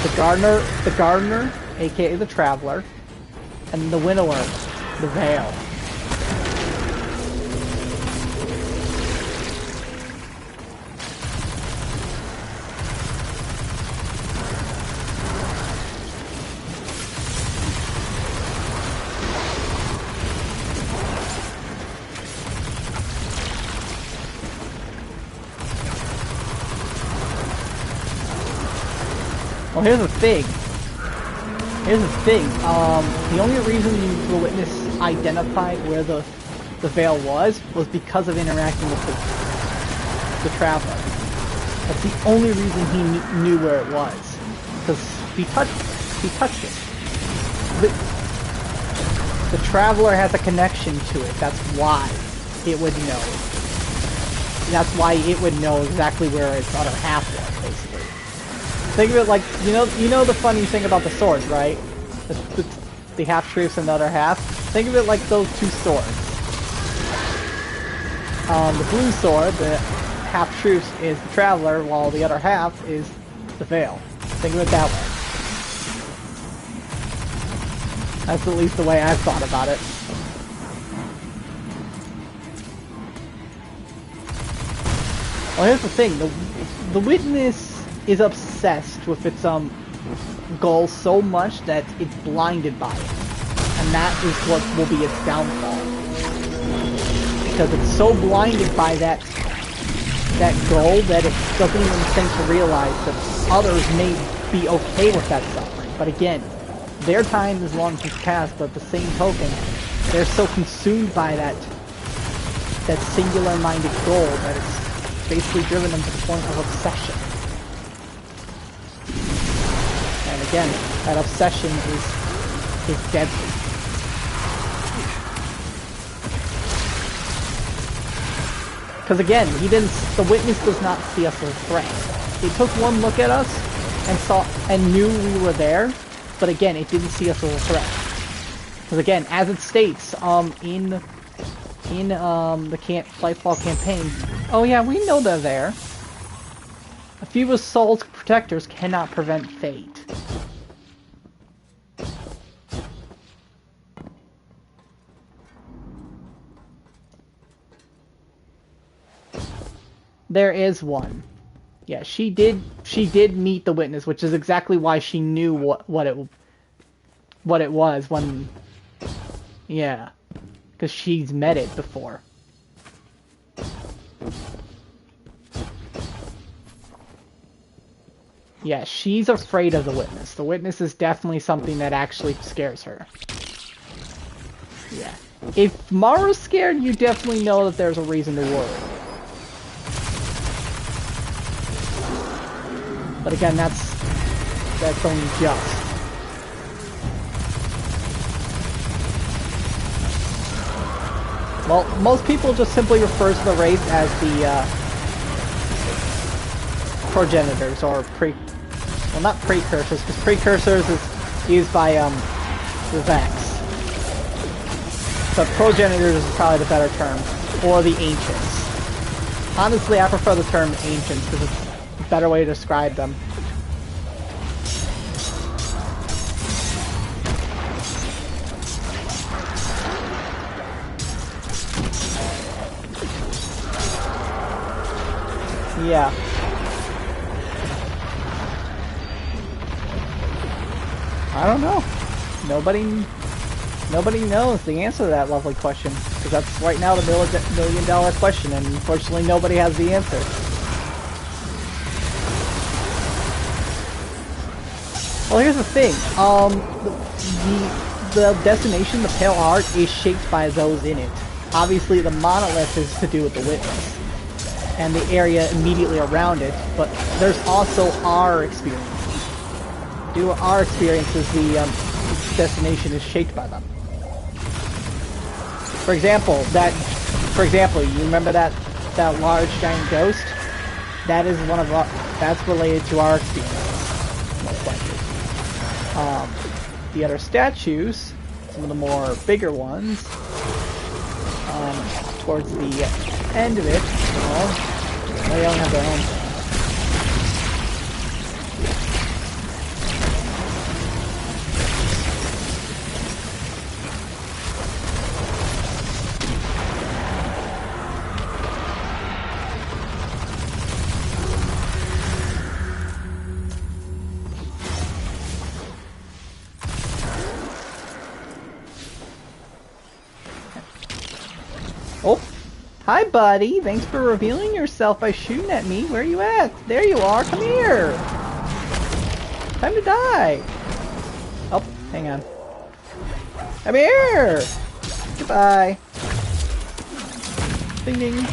The Gardener, aka the Traveler, and the Winnower, the Veil. Well, here's the thing. The only reason the witness identified where the veil was because of interacting with the Traveler. That's the only reason he knew where it was, because he touched it. The Traveler has a connection to it. That's why it would know. That's why it would know exactly where its other half was, basically. Think of it like, you know the funny thing about the swords, right? The half-truths and the other half. Think of it like those two swords. The blue sword, the half-truths, is the Traveler, while the other half is the Veil. Think of it that way. That's at least the way I've thought about it. Well, here's the thing. The witness is obsessed with its goal so much that it's blinded by it, and that is what will be its downfall, because it's so blinded by that goal that it doesn't even think to realize that others may be okay with that suffering. But again, their time is long since past, but at the same token, they're so consumed by that singular-minded goal that it's basically driven them to the point of obsession. And again, that obsession is deadly. Because again, the witness does not see us as a threat. It took one look at us and knew we were there, but again, it didn't see us as a threat. Because again, as it states in the Flightfall campaign, oh yeah, we know they're there. A few of Saul's protectors cannot prevent fate. There is one. Yeah, she did meet the witness, which is exactly why she knew what it was when, yeah, because she's met it before. Yeah, she's afraid of the witness. The witness is definitely something that actually scares her. Yeah. If Mara's scared, you definitely know that there's a reason to worry. But again, that's only just. Well, most people just simply refer to the race as the progenitors, or well, not precursors, because precursors is used by the Vex. But progenitors is probably the better term, or the ancients. Honestly, I prefer the term ancients because it's a better way to describe them. Yeah. I don't know. Nobody Nobody knows the answer to that lovely question, because that's right now the million-dollar question, and unfortunately nobody has the answer. Well, here's the thing. The destination, the Pale Heart, is shaped by those in it. Obviously, the monolith is to do with the Witness and the area immediately around it, but there's also our experiences. Due to our experiences, the destination is shaped by them. For example, you remember that large giant ghost? That is that's related to our experience, most likely. The other statues, some of the more bigger ones, towards the end of it, well, they only have their own thing. Oh, hi buddy, thanks for revealing yourself by shooting at me. Where are you at? There you are, come here. Time to die. Oh, hang on. Come here. Goodbye. Ding ding.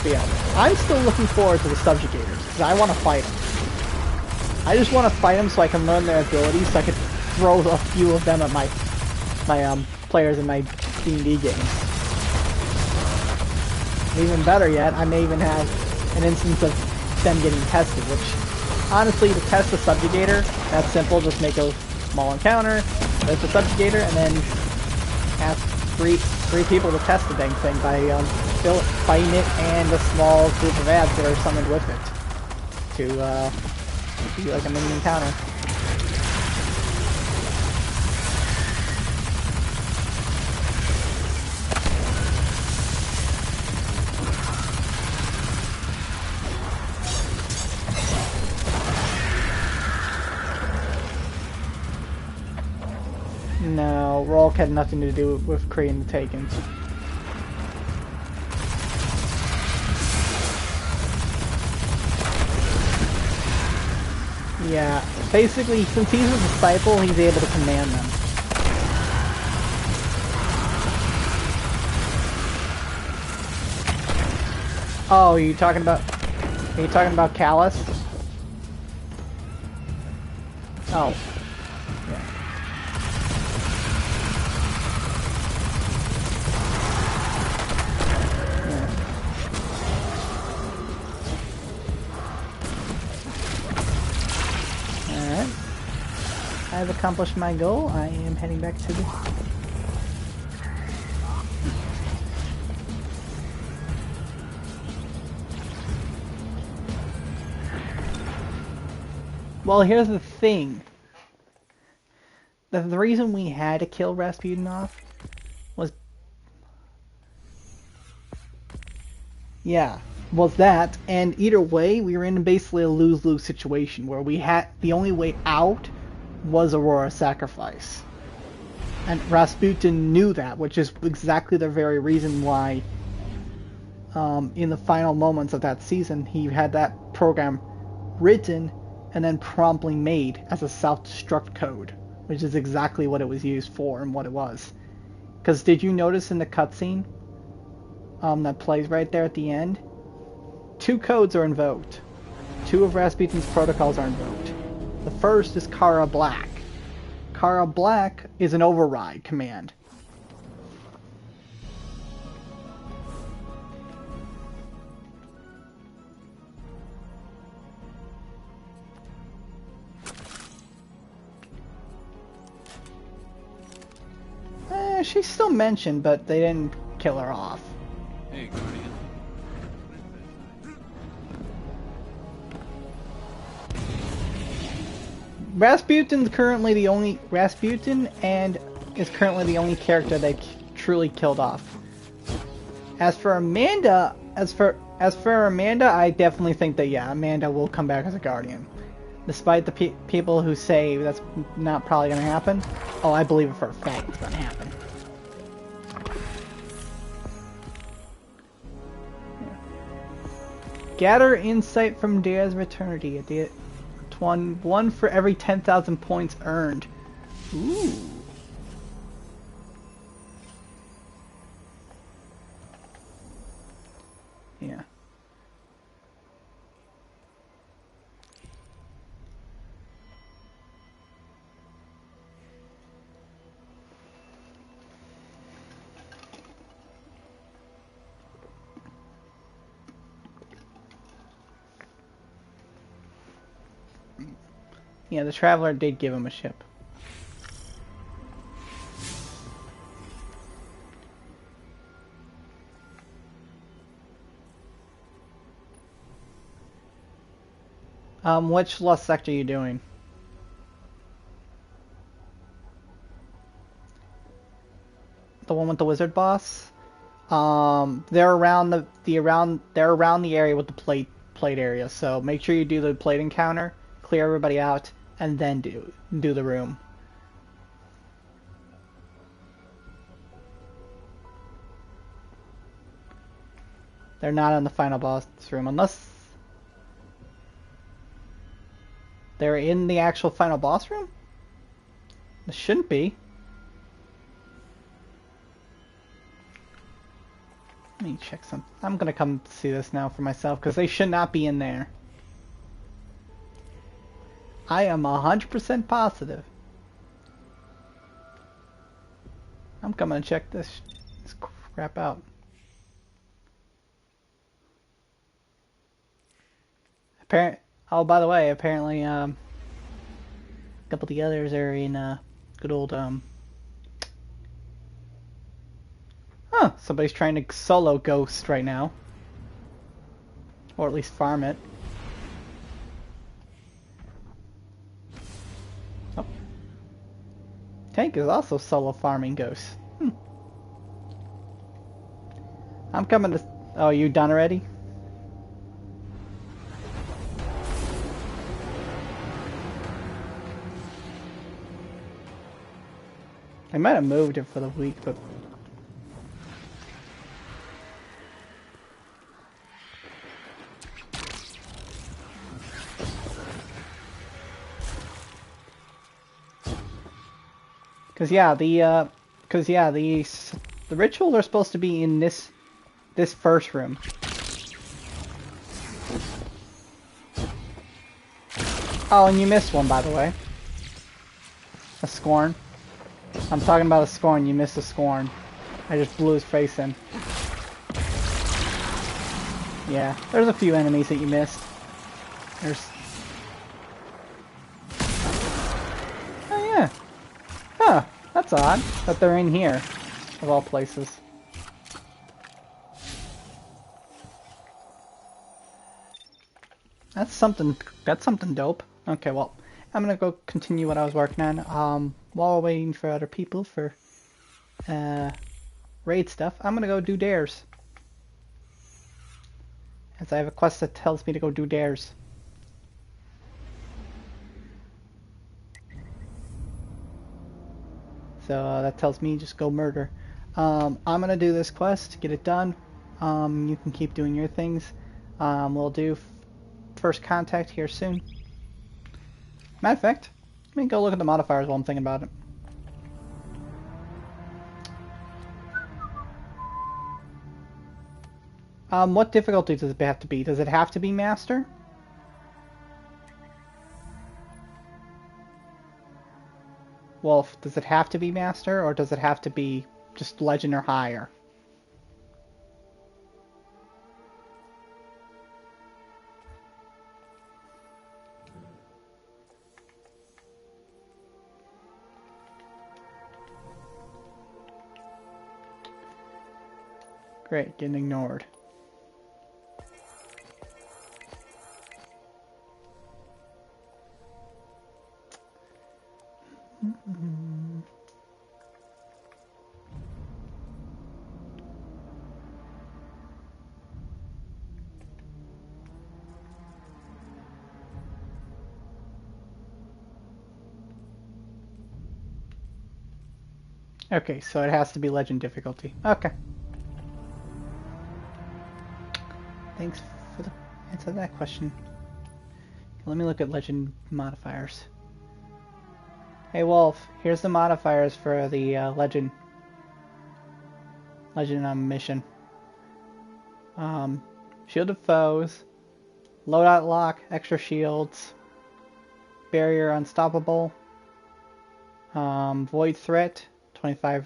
But yeah, I'm still looking forward to the subjugators, because I want to fight them. I just want to fight them so I can learn their abilities, so I can throw a few of them at my players in my D&D games. Even better yet, I may even have an instance of them getting tested, which, honestly, to test the subjugator, that's simple. Just make a small encounter, there's the subjugator, and then ask three people to test the dang thing by fighting it and a small group of ads that are summoned with it to be like a mini encounter. No, Rolk had nothing to do with creating the Takens. Yeah, basically, since he's a disciple, he's able to command them. Oh, are you talking about Callus? Oh. Yeah. Alright. I've accomplished my goal. I am heading back to the... Well, here's the thing. The reason we had to kill Rasputin off was... Yeah, was that, and either way, we were in basically a lose-lose situation where we had... The only way out was Aurora's sacrifice. And Rasputin knew that, which is exactly the very reason why in the final moments of that season, he had that program written and then promptly made as a self-destruct code, which is exactly what it was used for and what it was. Because did you notice in the cutscene that plays right there at the end, 2 codes are invoked. 2 of Rasputin's protocols are invoked. The first is Kara Black. Kara Black is an override command. She's still mentioned, but they didn't kill her off. Hey, Guardian. Rasputin is currently the only character they truly killed off. As for Amanda, I definitely think that yeah, Amanda will come back as a guardian, despite the people who say that's not probably going to happen. Oh, I believe it for a fact it's going to happen. Yeah. Gather insight from Dare's Eternity. One for every 10,000 points earned. Ooh. Yeah. Yeah, the Traveler did give him a ship. Which Lost Sector are you doing? The one with the wizard boss? They're around they're around the area with the plate area. So make sure you do the plate encounter, clear everybody out, and then do the room. They're not in the final boss room unless they're in the actual final boss room? It shouldn't be. Let me check some. I'm gonna come see this now for myself because they should not be in there. I am 100% positive. I'm coming to check this crap out. Oh, by the way, apparently, a couple of the others are in, good old, Huh, somebody's trying to solo Ghost right now. Or at least farm it. Oh. Tank is also solo farming Ghost. I'm coming to... Oh, you done already? I might have moved it for the week, but... Cause yeah, the rituals are supposed to be in this first room. Oh, and you missed one, by the way. A Scorn. I'm talking about a Scorn. You missed a Scorn. I just blew his face in. Yeah, there's a few enemies that you missed. There's... Oh yeah. Huh, that's odd that they're in here, of all places. That's something dope. Okay, well, I'm gonna go continue what I was working on. While we're waiting for other people for raid stuff, I'm gonna go do dares. As I have a quest that tells me to go do dares. So that tells me just go murder. I'm gonna do this quest, get it done. You can keep doing your things. We'll do first contact here soon. Matter of fact, let me go look at the modifiers while I'm thinking about it. What difficulty does it have to be? Does it have to be Master? Well, does it have to be Master, or does it have to be just Legend or higher? Great, getting ignored. Okay, so it has to be legend difficulty. Okay. Thanks for the answer to that question. Let me look at legend modifiers. Hey Wolf, here's the modifiers for the legend mission. Shield of foes, loadout lock, extra shields, barrier unstoppable, void threat, 25%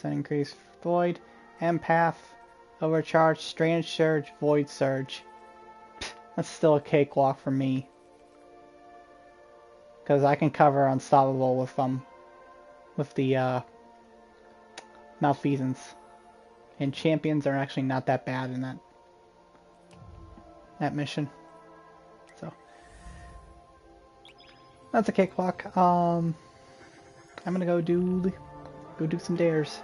increase void, empath, overcharge, strange surge, void surge. That's still a cakewalk for me. Because I can cover unstoppable with the malfeasance. And champions are actually not that bad in that mission. So that's a cakewalk. I'm gonna go do some dares.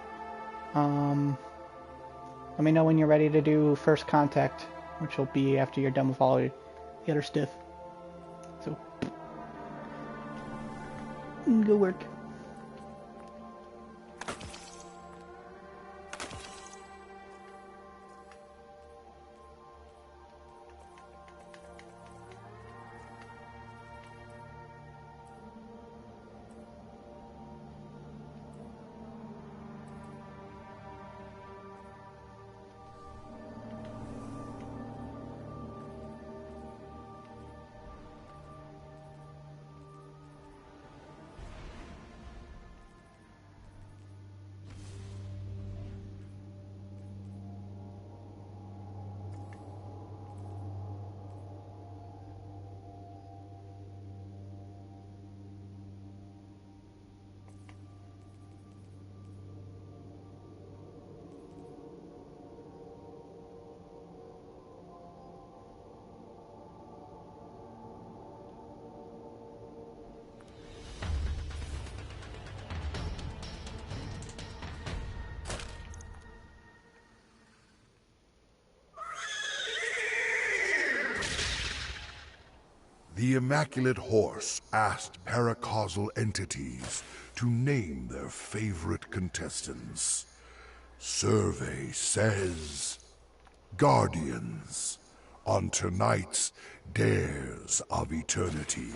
Let me know when you're ready to do first contact, which will be after you're done with all the other stuff. So go work. The Immaculate Horse asked paracausal entities to name their favorite contestants. Survey says... Guardians, on tonight's Dares of Eternity.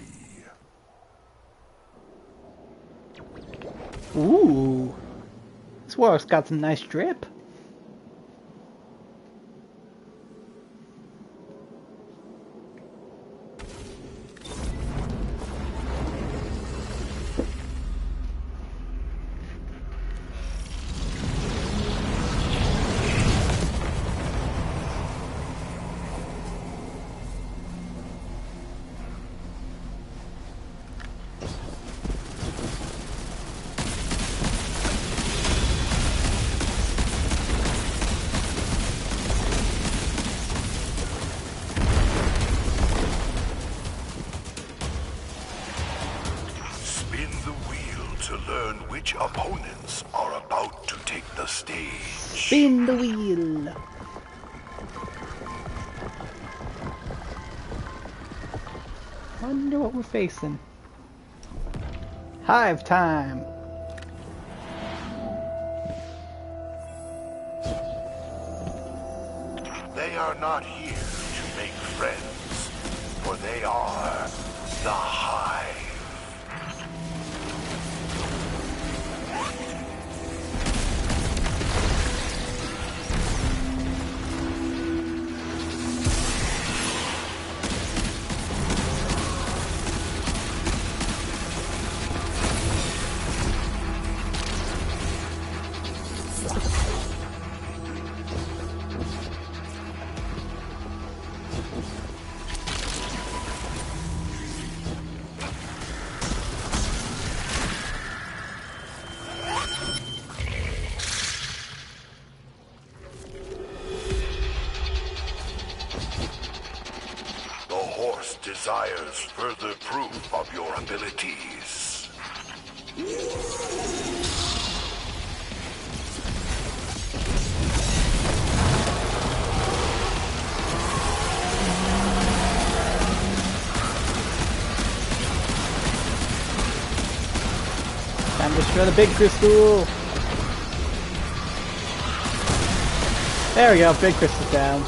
Ooh. This war's got some nice drip. Which opponents are about to take the stage. Spin the wheel. Wonder what we're facing. Hive time. They are not here to make friends, for they are the Hive. Desires further proof of your abilities. Time to destroy the big crystal. There we go, big crystal down.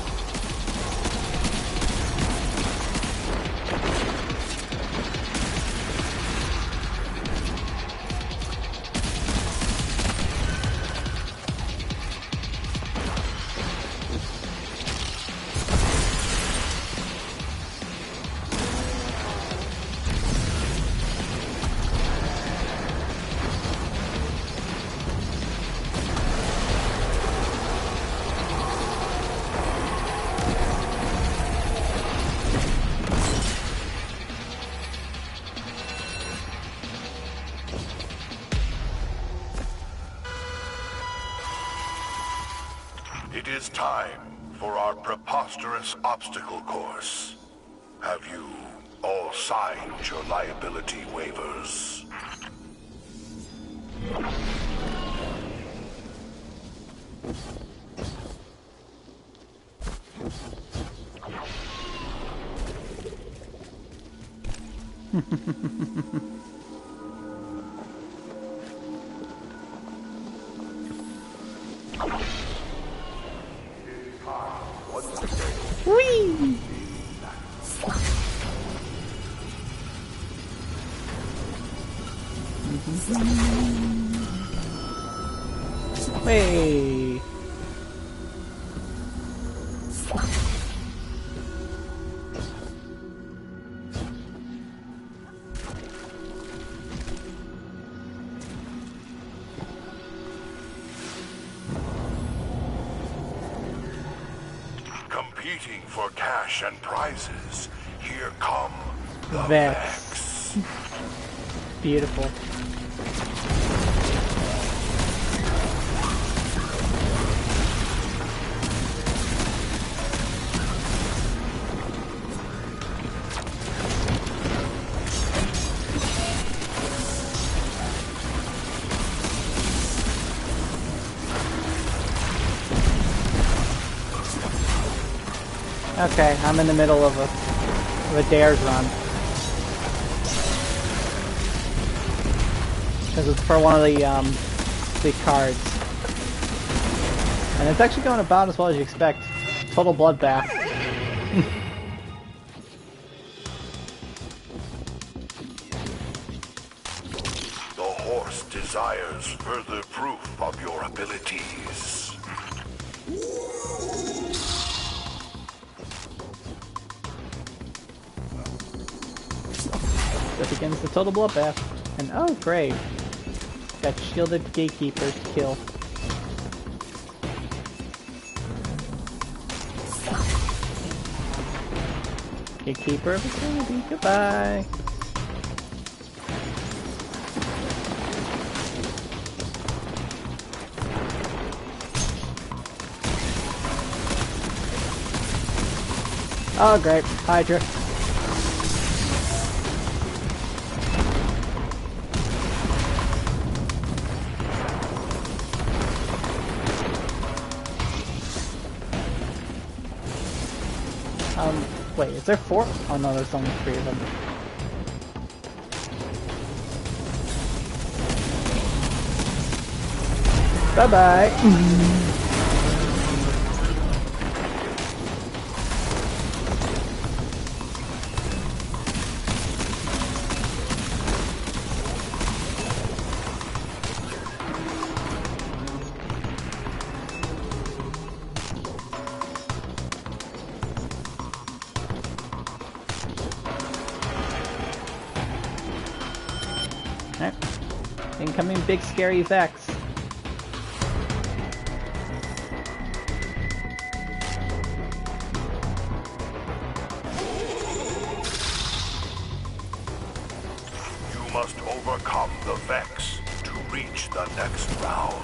It is time for our preposterous obstacle course. Have you all signed your liability waivers? Whee! Way. Competing for cash and prizes, here come the Vex. Beautiful. Okay, I'm in the middle of a dares run. Because it's for one of the cards. And it's actually going about as well as you expect. Total bloodbath. The horse desires further proof of your abilities. So begins the total bloodbath. And oh great. Got shielded gatekeepers to kill. Gatekeeper of eternity, goodbye. Oh great, Hydra. Wait, is there 4? Oh no, there's only 3 of them. Bye-bye. Incoming big scary Vex. You must overcome the Vex to reach the next round.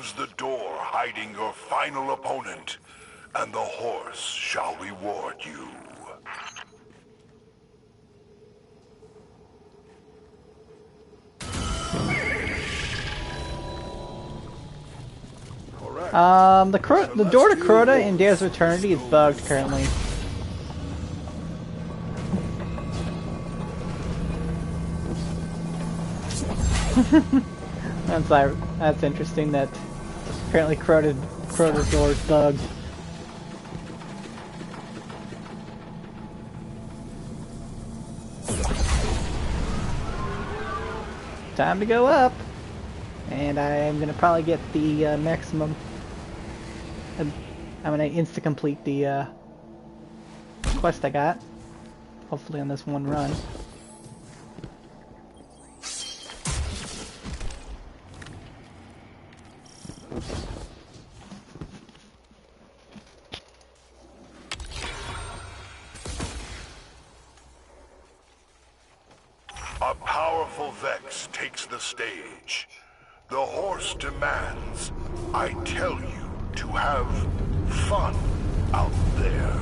Use the door hiding your final opponent, and the horse shall reward you. The door to Crota in Days of Eternity is bugged currently. That's interesting that apparently Crota's door is bugged. Time to go up, and I am gonna probably get the maximum. I'm gonna insta complete the quest I got. Hopefully on this one run. A powerful Vex takes the stage. The horse demands, I tell you, to have fun out there.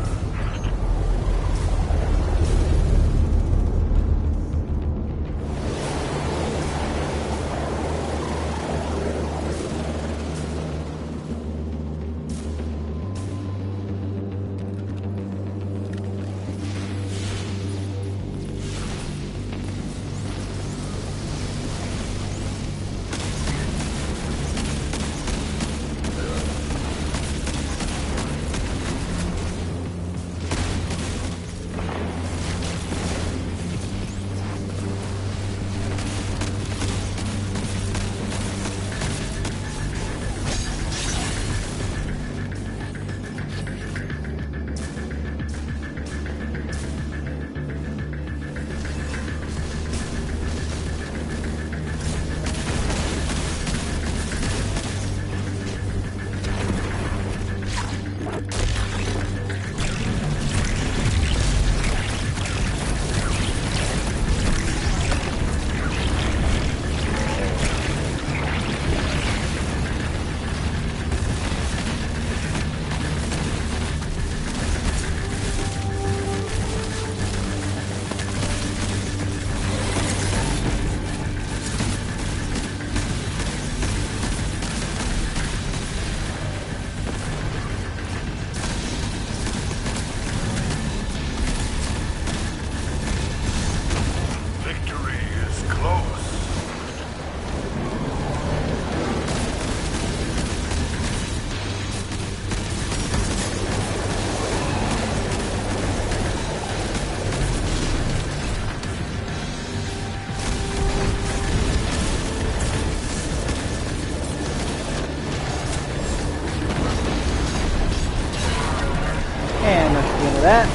And that's the end of that.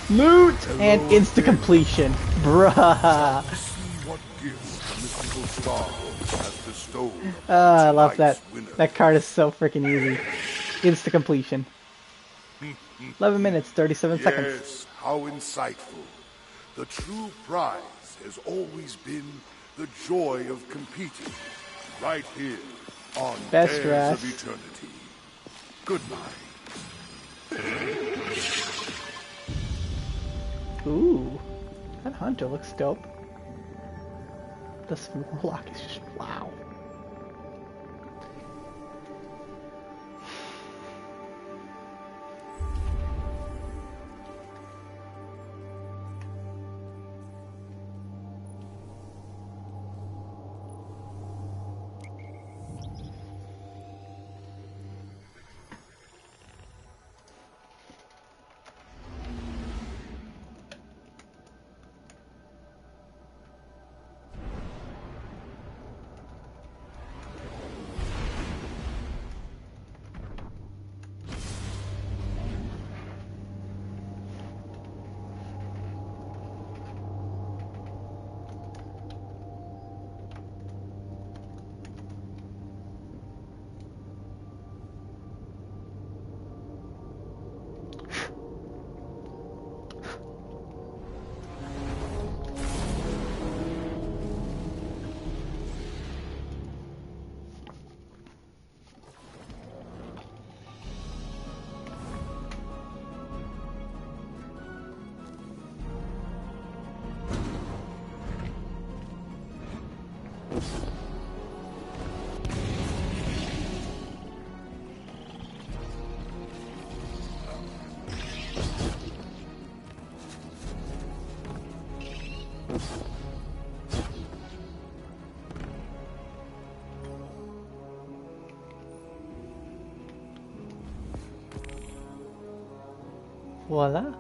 Loot and insta completion, bruh. I love that. That card is so freaking easy. Insta completion. 11 minutes, 37 seconds. Yes, how insightful. The true prize has always been the joy of competing. Right here on Best Days dress. of Eternity. Good night. Ooh, that hunter looks dope. This warlock is just wow. Voila.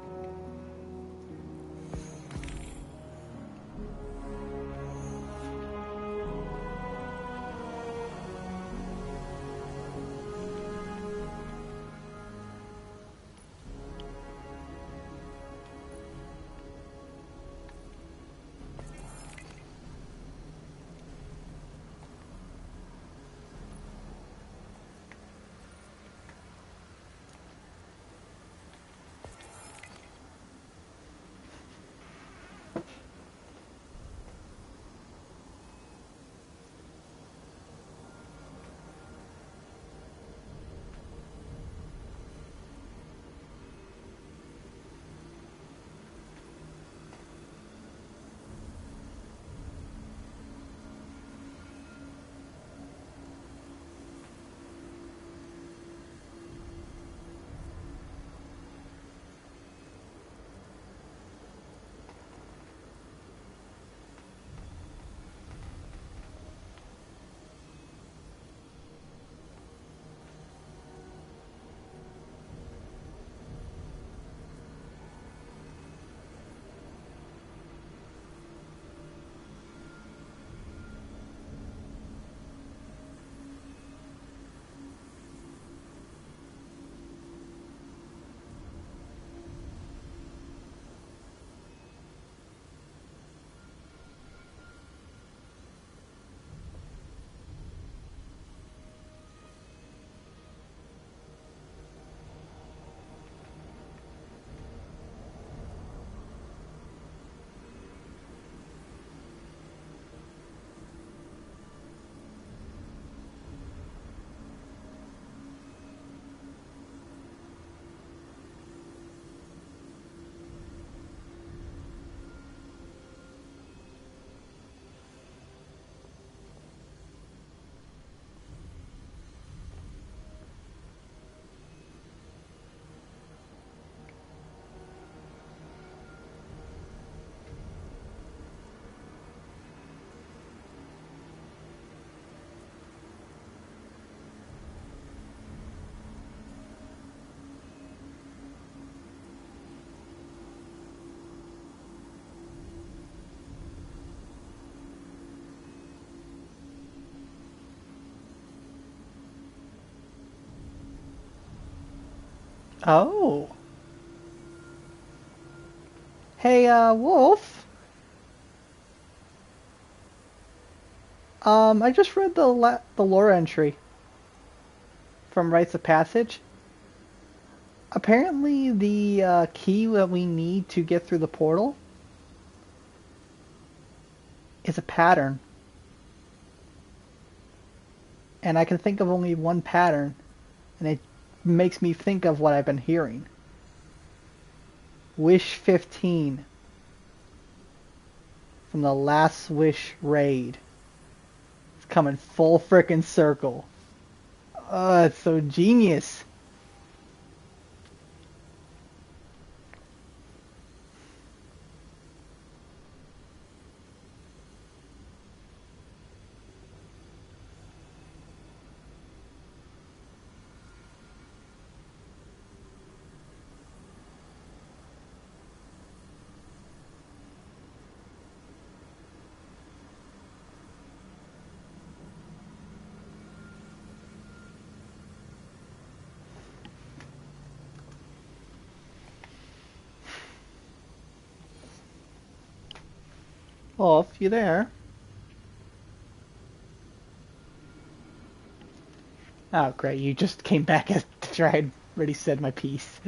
Oh. Hey, Wolf. I just read the lore entry from Rites of Passage. Apparently, the key that we need to get through the portal is a pattern. And I can think of only one pattern, and it makes me think of what I've been hearing. Wish 15 from the Last Wish raid. It's coming full frickin' circle. Oh, it's so genius. Wolf, you there? Oh, great. You just came back after I'd already said my piece.